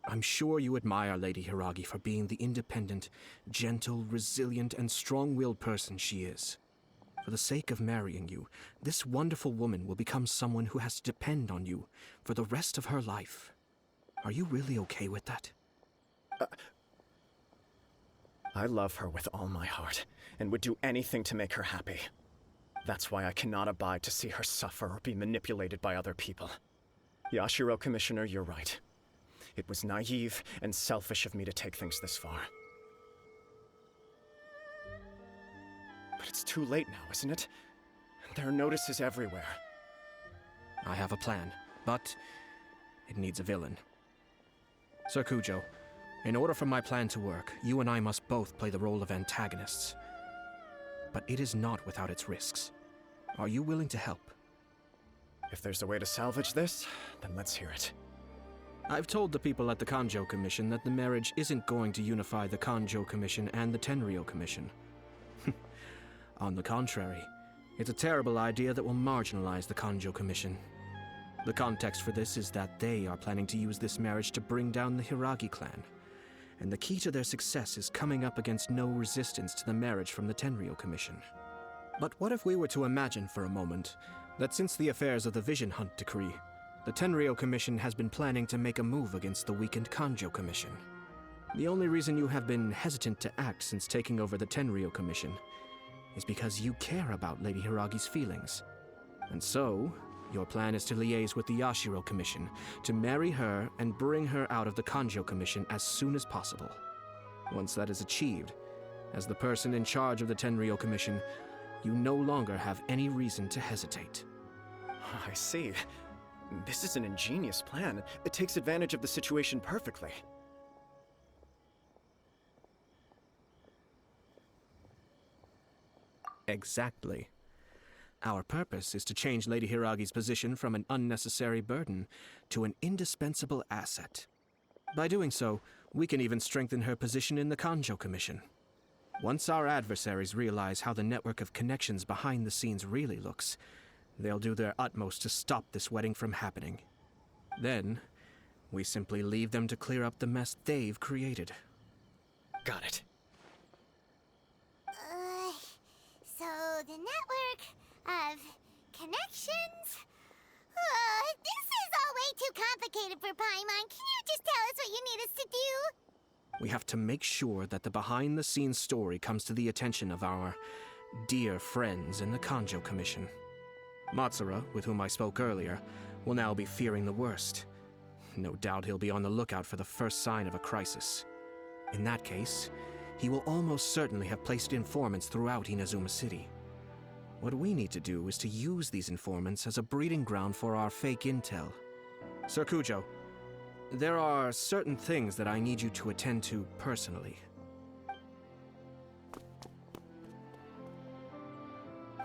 I'm sure you admire Lady Hiragi for being the independent, gentle, resilient, and strong-willed person she is. For the sake of marrying you, this wonderful woman will become someone who has to depend on you for the rest of her life. Are you really okay with that? I love her with all my heart, and would do anything to make her happy. That's why I cannot abide to see her suffer or be manipulated by other people. Yashiro, Commissioner, you're right. It was naive and selfish of me to take things this far. But it's too late now, isn't it? There are notices everywhere. I have a plan, but it needs a villain. Sir Kujo, in order for my plan to work, you and I must both play the role of antagonists. But it is not without its risks. Are you willing to help? If there's a way to salvage this, then let's hear it. I've told the people at the Kanjo Commission that the marriage isn't going to unify the Kanjo Commission and the Tenryou Commission. On the contrary, It's a terrible idea that will marginalize the Kanjo Commission. The context for this is that they are planning to use this marriage to bring down the Hiragi clan, and the key to their success is coming up against no resistance to the marriage from the Tenryou Commission. But what if we were to imagine for a moment that since the affairs of the Vision Hunt Decree, the Tenryou Commission has been planning to make a move against the weakened Kanjo Commission? The only reason you have been hesitant to act since taking over the Tenryou Commission is because you care about Lady Hiragi's feelings. And so, your plan is to liaise with the Yashiro Commission to marry her and bring her out of the Kanjo Commission as soon as possible. Once that is achieved, as the person in charge of the Tenryou Commission, you no longer have any reason to hesitate. I see. This is an ingenious plan. It takes advantage of the situation perfectly. Exactly. Our purpose is to change Lady Hiragi's position from an unnecessary burden to an indispensable asset. By doing so, we can even strengthen her position in the Kanjo Commission. Once our adversaries realize how the network of connections behind the scenes really looks, they'll do their utmost to stop this wedding from happening. Then, we simply leave them to clear up the mess they've created. Got it. So the network of connections? This is all way too complicated for Paimon. Can you just tell us what you need us to do? We have to make sure that the behind-the-scenes story comes to the attention of our dear friends in the Kanjo Commission. Matsura, with whom I spoke earlier, will now be fearing the worst. No doubt he'll be on the lookout for the first sign of a crisis. In that case, he will almost certainly have placed informants throughout Inazuma City. What we need to do is to use these informants as a breeding ground for our fake intel. Sir Kujo, there are certain things that I need you to attend to personally.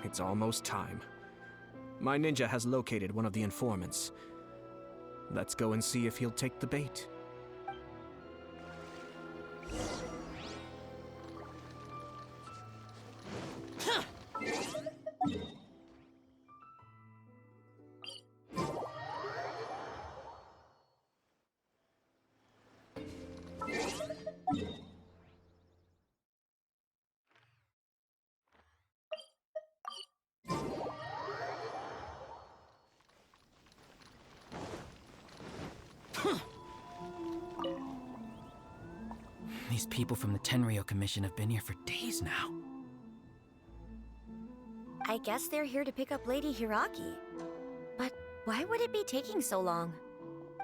It's almost time. My ninja has located one of the informants. Let's go and see if he'll take the bait. These people from the Tenryou Commission have been here for days now. I guess they're here to pick up Lady Hiragi. But why would it be taking so long?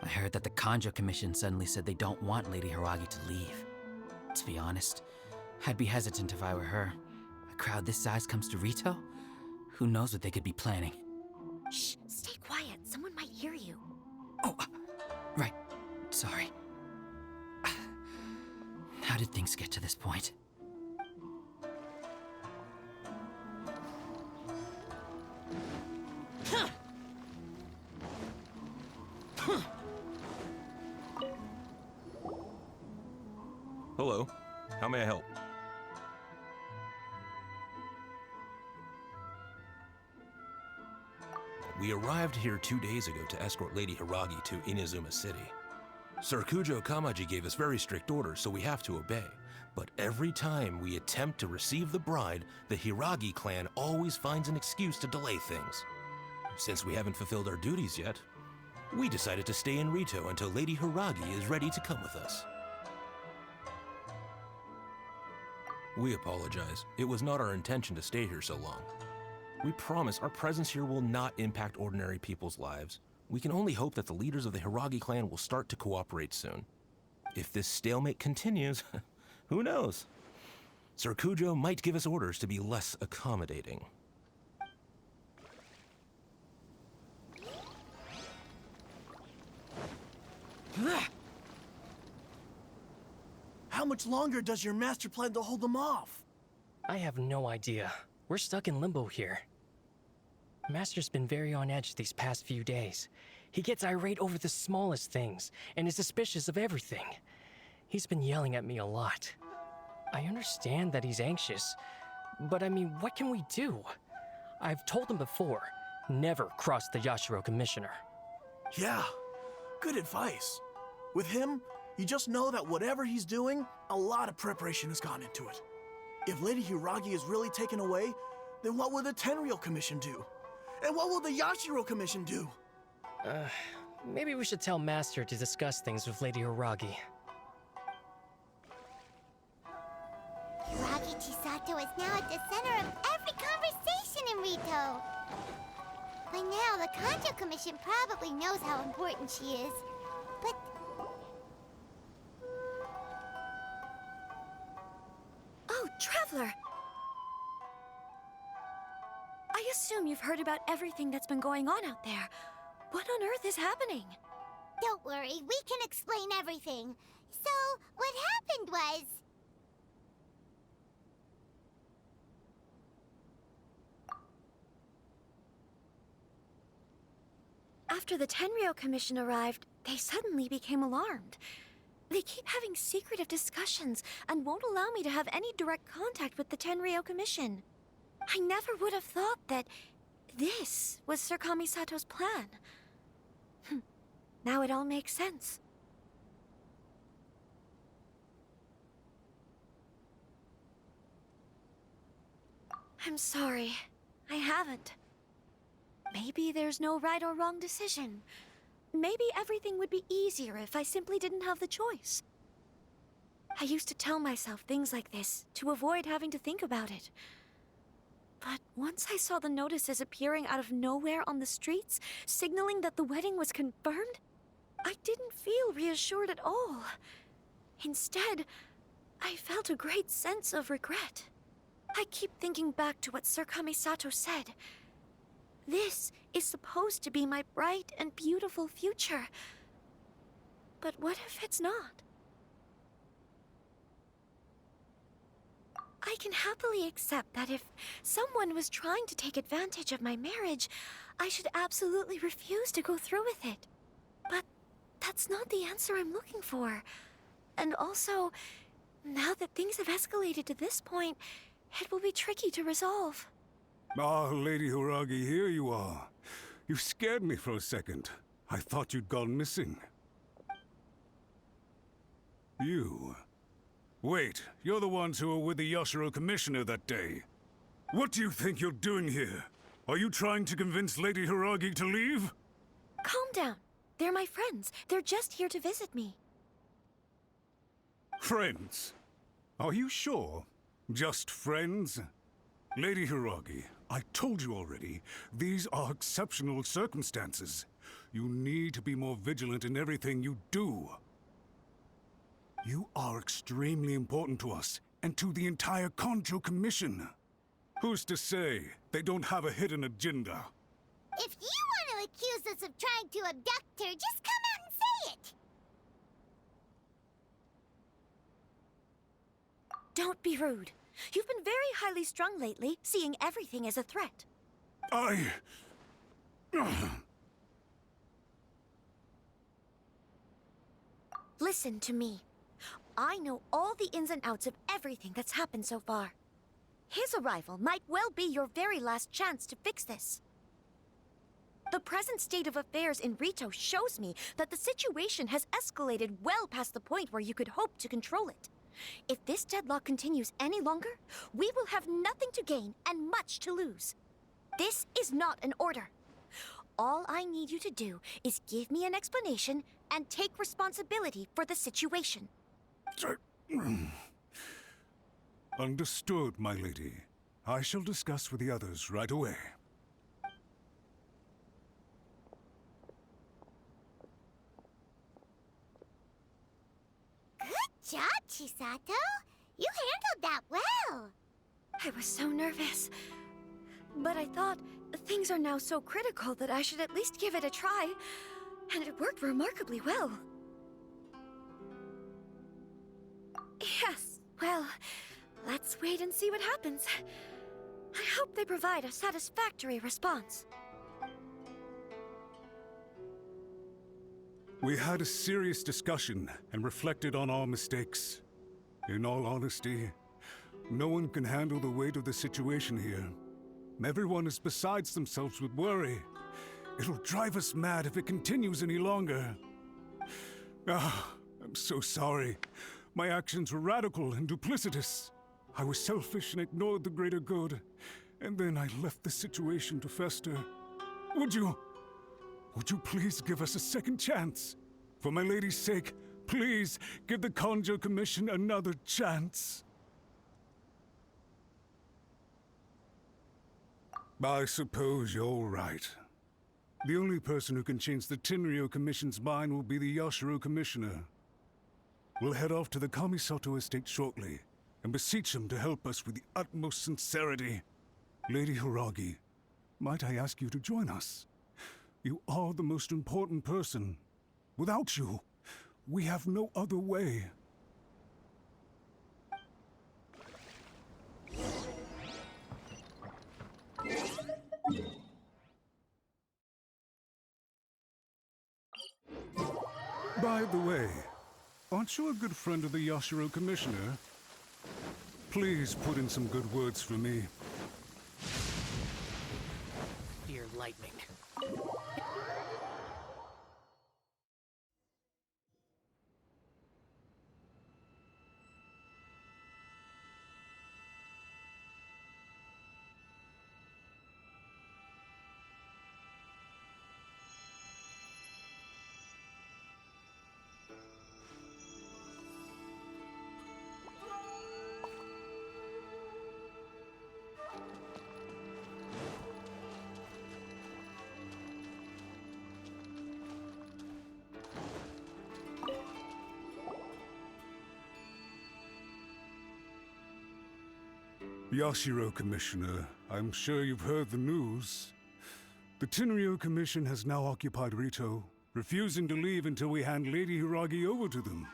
I heard that the Kanjo Commission suddenly said they don't want Lady Hiragi to leave. To be honest, I'd be hesitant if I were her. A crowd this size comes to Rito? Who knows what they could be planning? Shh, stay quiet. Someone might hear you. Oh, right. Sorry. How did things get to this point? Hello. How may I help? We arrived here 2 days ago to escort Lady Hiragi to Inazuma City. Sir Kujo Kamaji gave us very strict orders, so we have to obey. But every time we attempt to receive the bride, the Hiragi clan always finds an excuse to delay things. Since we haven't fulfilled our duties yet, we decided to stay in Rito until Lady Hiragi is ready to come with us. We apologize. It was not our intention to stay here so long. We promise our presence here will not impact ordinary people's lives. We can only hope that the leaders of the Hiragi clan will start to cooperate soon. If this stalemate continues, who knows? Sir Kujo might give us orders to be less accommodating. How much longer does your master plan to hold them off? I have no idea. We're stuck in limbo here. Master's been very on edge these past few days. He gets irate over the smallest things, and is suspicious of everything. He's been yelling at me a lot. I understand that he's anxious, but I mean, what can we do? I've told him before, never cross the Yashiro Commissioner. Yeah, good advice. With him, you just know that whatever he's doing, a lot of preparation has gone into it. If Lady Hiragi is really taken away, then what will the Tenryou Commission do? And what will the Yashiro Commission do? Maybe we should tell Master to discuss things with Lady Hiragi. Hiragi Chisato is now at the center of every conversation in Rito. By now, the Kanjo Commission probably knows how important she is. But... Oh, Traveler! I assume you've heard about everything that's been going on out there. What on earth is happening? Don't worry, we can explain everything. So, what happened was... After the Tenryou Commission arrived, they suddenly became alarmed. They keep having secretive discussions and won't allow me to have any direct contact with the Tenryou Commission. I never would have thought that this was Sir Kamisato's plan. Now it all makes sense. I'm sorry. I haven't. Maybe there's no right or wrong decision. Maybe everything would be easier if I simply didn't have the choice. I used to tell myself things like this to avoid having to think about it. But once I saw the notices appearing out of nowhere on the streets, signaling that the wedding was confirmed, I didn't feel reassured at all. Instead, I felt a great sense of regret. I keep thinking back to what Sir Kamisato said. This is supposed to be my bright and beautiful future. But what if it's not? I can happily accept that if someone was trying to take advantage of my marriage, I should absolutely refuse to go through with it. But that's not the answer I'm looking for. And also, now that things have escalated to this point, it will be tricky to resolve. Ah, Lady Hiragi, here you are. You scared me for a second. I thought you'd gone missing. You... Wait, you're the ones who were with the Yashiro Commissioner that day. What do you think you're doing here? Are you trying to convince Lady Hiragi to leave? Calm down. They're my friends. They're just here to visit me. Friends? Are you sure? Just friends? Lady Hiragi, I told you already, these are exceptional circumstances. You need to be more vigilant in everything you do. You are extremely important to us, and to the entire Kanjo Commission. Who's to say they don't have a hidden agenda? If you want to accuse us of trying to abduct her, just come out and say it! Don't be rude. You've been very highly strung lately, seeing everything as a threat. Listen to me. I know all the ins and outs of everything that's happened so far. His arrival might well be your very last chance to fix this. The present state of affairs in Rito shows me that the situation has escalated well past the point where you could hope to control it. If this deadlock continues any longer, we will have nothing to gain and much to lose. This is not an order. All I need you to do is give me an explanation and take responsibility for the situation. Understood, my lady. I shall discuss with the others right away. Good job, Chisato. You handled that well. I was so nervous. But I thought things are now so critical that I should at least give it a try. And it worked remarkably well. Yes, well, let's wait and see what happens. I hope they provide a satisfactory response. We had a serious discussion and reflected on our mistakes. In all honesty, no one can handle the weight of the situation here. Everyone is besides themselves with worry. It'll drive us mad if it continues any longer. I'm so sorry. My actions were radical and duplicitous. I was selfish and ignored the greater good. And then I left the situation to fester. Would you please give us a second chance? For my lady's sake, please give the Kanjo Commission another chance. I suppose you're right. The only person who can change the Tenryou Commission's mind will be the Yashiro Commissioner. We'll head off to the Kamisato estate shortly and beseech him to help us with the utmost sincerity. Lady Hiragi, might I ask you to join us? You are the most important person. Without you, we have no other way. By the way, aren't you a good friend of the Yashiro Commissioner? Please put in some good words for me. Dear Lightning. Yashiro Commissioner, I'm sure you've heard the news. The Tenryou Commission has now occupied Rito, refusing to leave until we hand Lady Hiragi over to them.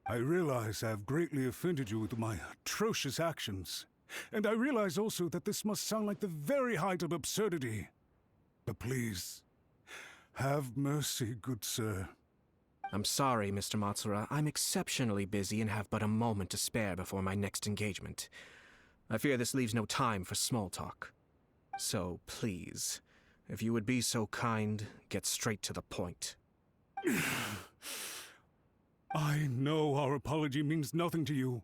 I realize I have greatly offended you with my atrocious actions. And I realize also that this must sound like the very height of absurdity. But please, have mercy, good sir. I'm sorry, Mr. Matsura. I'm exceptionally busy and have but a moment to spare before my next engagement. I fear this leaves no time for small talk. So please, if you would be so kind, get straight to the point. I know our apology means nothing to you,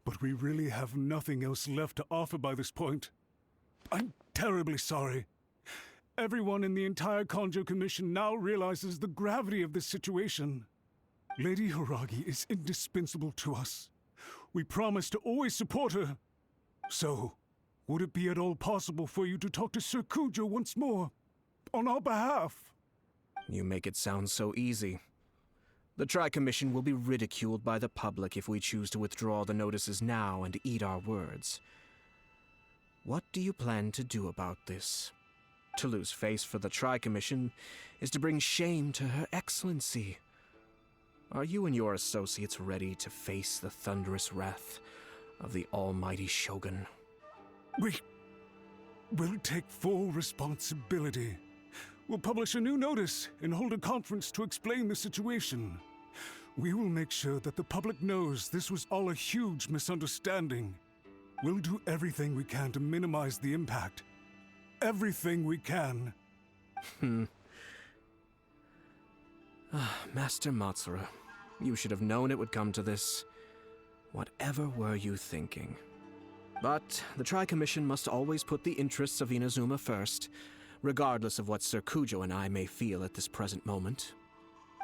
but we really have nothing else left to offer by this point. I'm terribly sorry. Everyone in the entire Kanjo Commission now realizes the gravity of this situation. Lady Hiragi is indispensable to us. We promise to always support her. So, would it be at all possible for you to talk to Sir Kujo once more, on our behalf? You make it sound so easy. The Tri-Commission will be ridiculed by the public if we choose to withdraw the notices now and eat our words. What do you plan to do about this? To lose face for the Tri-Commission is to bring shame to Her Excellency. Are you and your associates ready to face the thunderous wrath of the almighty Shogun? We'll take full responsibility. We'll publish a new notice and hold a conference to explain the situation. We will make sure that the public knows this was all a huge misunderstanding. We'll do everything we can to minimize the impact. Everything we can. Master Matsura, you should have known it would come to this. Whatever were you thinking? But the Tri-Commission must always put the interests of Inazuma first, regardless of what Sir Kujo and I may feel at this present moment.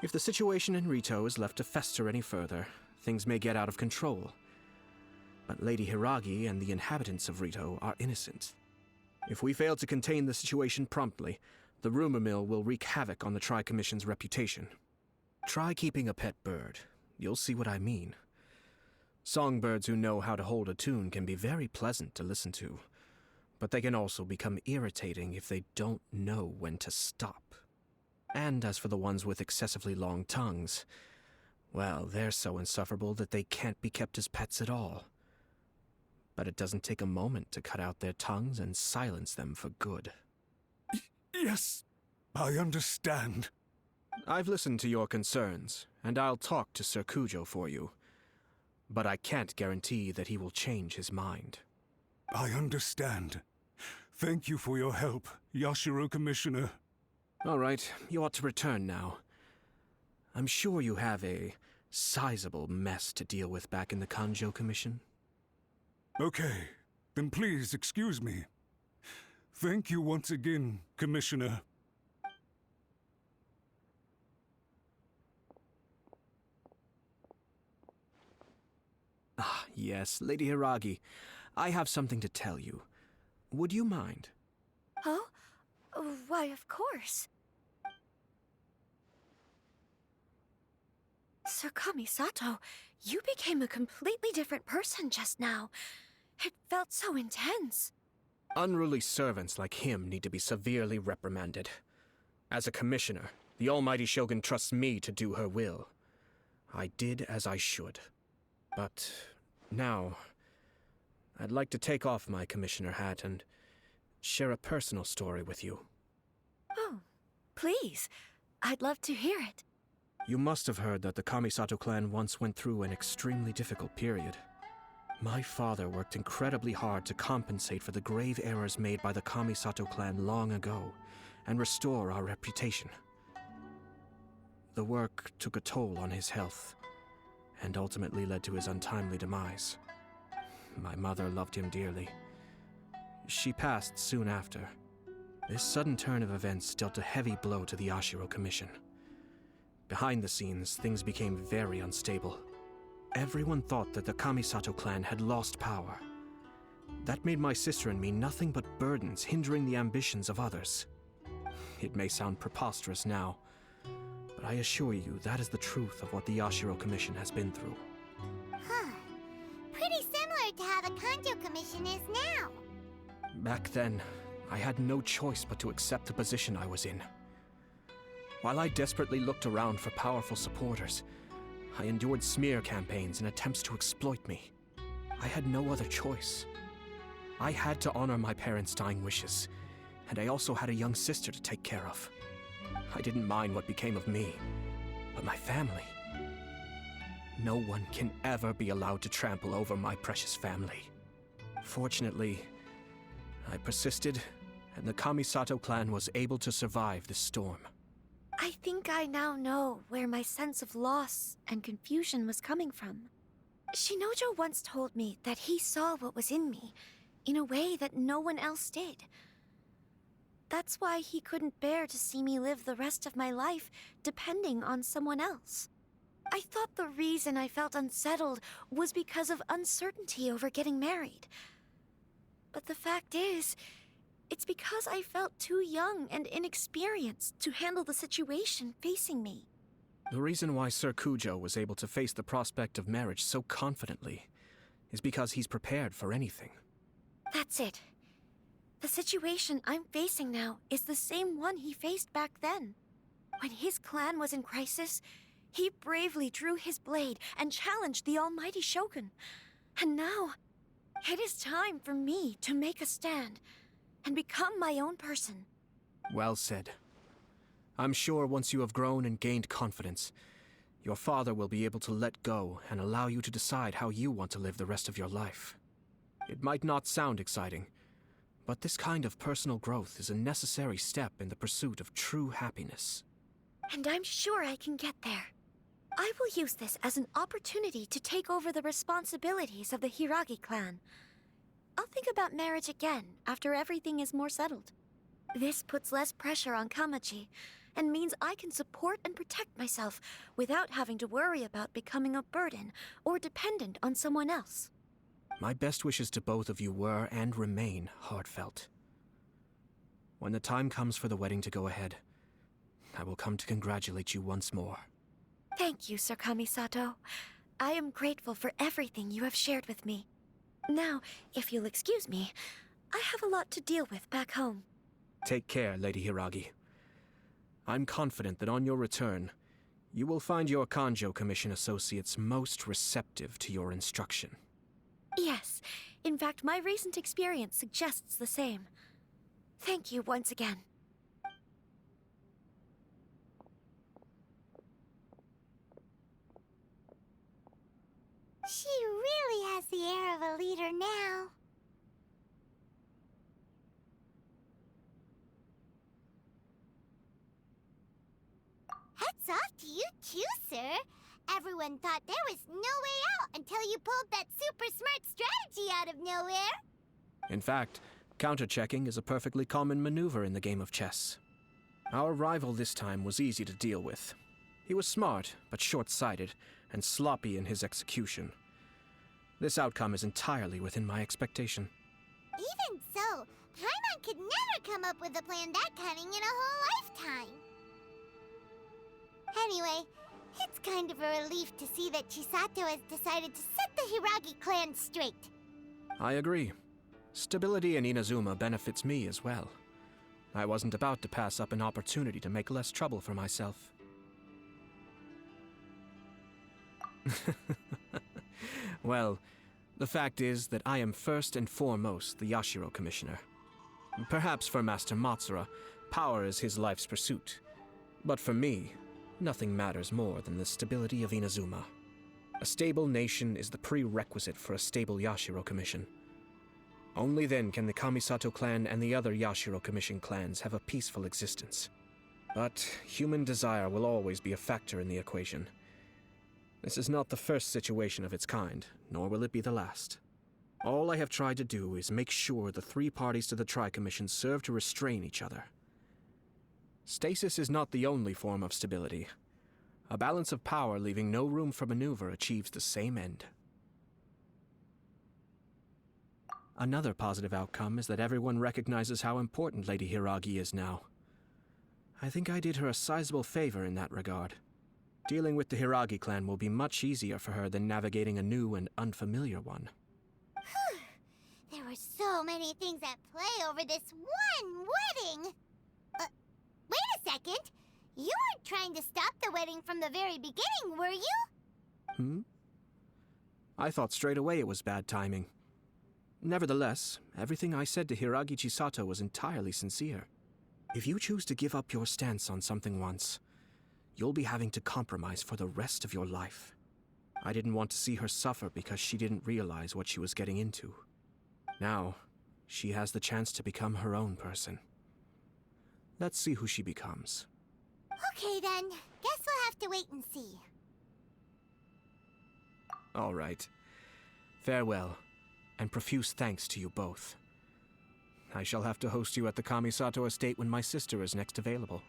If the situation in Rito is left to fester any further, things may get out of control. But Lady Hiragi and the inhabitants of Rito are innocent. If we fail to contain the situation promptly, the rumor mill will wreak havoc on the Tri-Commission's reputation. Try keeping a pet bird. you'll see what I mean. Songbirds who know how to hold a tune can be very pleasant to listen to, but they can also become irritating if they don't know when to stop. And as for the ones with excessively long tongues, well, they're so insufferable that they can't be kept as pets at all. But it doesn't take a moment to cut out their tongues and silence them for good. Yes, I understand. I've listened to your concerns, and I'll talk to Sir Kujo for you. But I can't guarantee that he will change his mind. I understand. Thank you for your help, Yashiro Commissioner. All right, you ought to return now. I'm sure you have a sizable mess to deal with back in the Kanjo Commission. Okay, then please excuse me. Thank you once again, Commissioner. Ah, yes, Lady Hiragi. I have something to tell you. Would you mind? Oh? Why, of course. Sir Kamisato, you became a completely different person just now. It felt so intense. Unruly servants like him need to be severely reprimanded. As a commissioner, the almighty Shogun trusts me to do her will. I did as I should. But now, I'd like to take off my commissioner hat and share a personal story with you. Oh, please. I'd love to hear it. You must have heard that the Kamisato clan once went through an extremely difficult period. My father worked incredibly hard to compensate for the grave errors made by the Kamisato clan long ago and restore our reputation. The work took a toll on his health and ultimately led to his untimely demise. My mother loved him dearly. She passed soon after. This sudden turn of events dealt a heavy blow to the Yashiro Commission. Behind the scenes, things became very unstable. Everyone thought that the Kamisato clan had lost power. That made my sister and me nothing but burdens, hindering the ambitions of others. It may sound preposterous now, but I assure you that is the truth of what the Yashiro Commission has been through. Huh. Pretty similar to how the Kanjo Commission is now. Back then, I had no choice but to accept the position I was in. While I desperately looked around for powerful supporters, I endured smear campaigns and attempts to exploit me. I had no other choice. I had to honor my parents' dying wishes, and I also had a young sister to take care of. I didn't mind what became of me, but my family. No one can ever be allowed to trample over my precious family. Fortunately, I persisted, and the Kamisato clan was able to survive this storm. I think I now know where my sense of loss and confusion was coming from. Shinojo once told me that he saw what was in me in a way that no one else did. That's why he couldn't bear to see me live the rest of my life depending on someone else. I thought the reason I felt unsettled was because of uncertainty over getting married. But the fact is, it's because I felt too young and inexperienced to handle the situation facing me. The reason why Sir Kujo was able to face the prospect of marriage so confidently is because he's prepared for anything. That's it. The situation I'm facing now is the same one he faced back then. When his clan was in crisis, he bravely drew his blade and challenged the almighty Shogun. And now, it is time for me to make a stand and become my own person. Well said. I'm sure once you have grown and gained confidence, your father will be able to let go and allow you to decide how you want to live the rest of your life. It might not sound exciting, but this kind of personal growth is a necessary step in the pursuit of true happiness. And I'm sure I can get there. I will use this as an opportunity to take over the responsibilities of the Hiragi clan. I'll think about marriage again after everything is more settled. This puts less pressure on Kamaji, and means I can support and protect myself without having to worry about becoming a burden or dependent on someone else. My best wishes to both of you were and remain heartfelt. When the time comes for the wedding to go ahead, I will come to congratulate you once more. Thank you, Sir Kamisato. I am grateful for everything you have shared with me. Now, if you'll excuse me, I have a lot to deal with back home. Take care, Lady Hiragi. I'm confident that on your return, you will find your Kanjo Commission associates most receptive to your instruction. Yes, in fact, my recent experience suggests the same. Thank you once again. She really has the air of a leader now. Hats off to you too, sir. Everyone thought there was no way out until you pulled that super smart strategy out of nowhere. In fact, counter-checking is a perfectly common maneuver in the game of chess. Our rival this time was easy to deal with. He was smart, but short-sighted, and sloppy in his execution. This outcome is entirely within my expectation. Even so, Paimon could never come up with a plan that cunning in a whole lifetime. Anyway, it's kind of a relief to see that Chisato has decided to set the Hiragi clan straight. I agree. Stability in Inazuma benefits me as well. I wasn't about to pass up an opportunity to make less trouble for myself. Well, the fact is that I am first and foremost the Yashiro Commissioner. Perhaps for Master Matsura, power is his life's pursuit. But for me, nothing matters more than the stability of Inazuma. A stable nation is the prerequisite for a stable Yashiro Commission. Only then can the Kamisato clan and the other Yashiro Commission clans have a peaceful existence. But human desire will always be a factor in the equation. This is not the first situation of its kind, nor will it be the last. All I have tried to do is make sure the three parties to the Tri-Commission serve to restrain each other. Stasis is not the only form of stability. A balance of power leaving no room for maneuver achieves the same end. Another positive outcome is that everyone recognizes how important Lady Hiragi is now. I think I did her a sizable favor in that regard. Dealing with the Hiragi clan will be much easier for her than navigating a new and unfamiliar one. There were so many things at play over this one wedding! Wait a second! You weren't trying to stop the wedding from the very beginning, were you? I thought straight away it was bad timing. Nevertheless, everything I said to Hiragi Chisato was entirely sincere. If you choose to give up your stance on something once, you'll be having to compromise for the rest of your life. I didn't want to see her suffer because she didn't realize what she was getting into. Now, she has the chance to become her own person. Let's see who she becomes. Okay then, guess we'll have to wait and see. All right. Farewell, and profuse thanks to you both. I shall have to host you at the Kamisato estate when my sister is next available.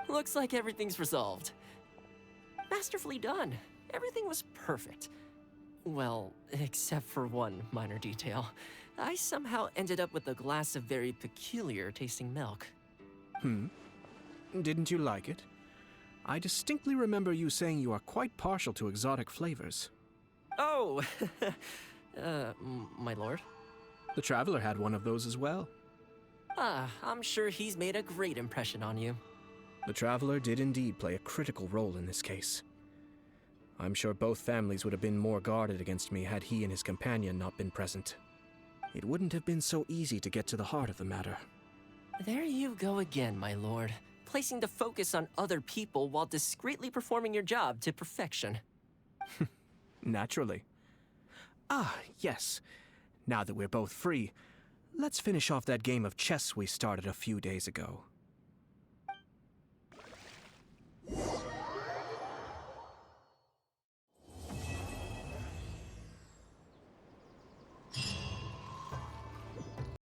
Looks like everything's resolved. Masterfully done. Everything was perfect. Well, except for one minor detail. I somehow ended up with a glass of very peculiar tasting milk. Didn't you like it? I distinctly remember you saying you are quite partial to exotic flavors. Oh, my lord? The Traveler had one of those as well. I'm sure he's made a great impression on you. The Traveler did indeed play a critical role in this case. I'm sure both families would have been more guarded against me had he and his companion not been present. It wouldn't have been so easy to get to the heart of the matter. There you go again, my lord. Placing the focus on other people while discreetly performing your job to perfection. Naturally. Yes. Now that we're both free, let's finish off that game of chess we started a few days ago.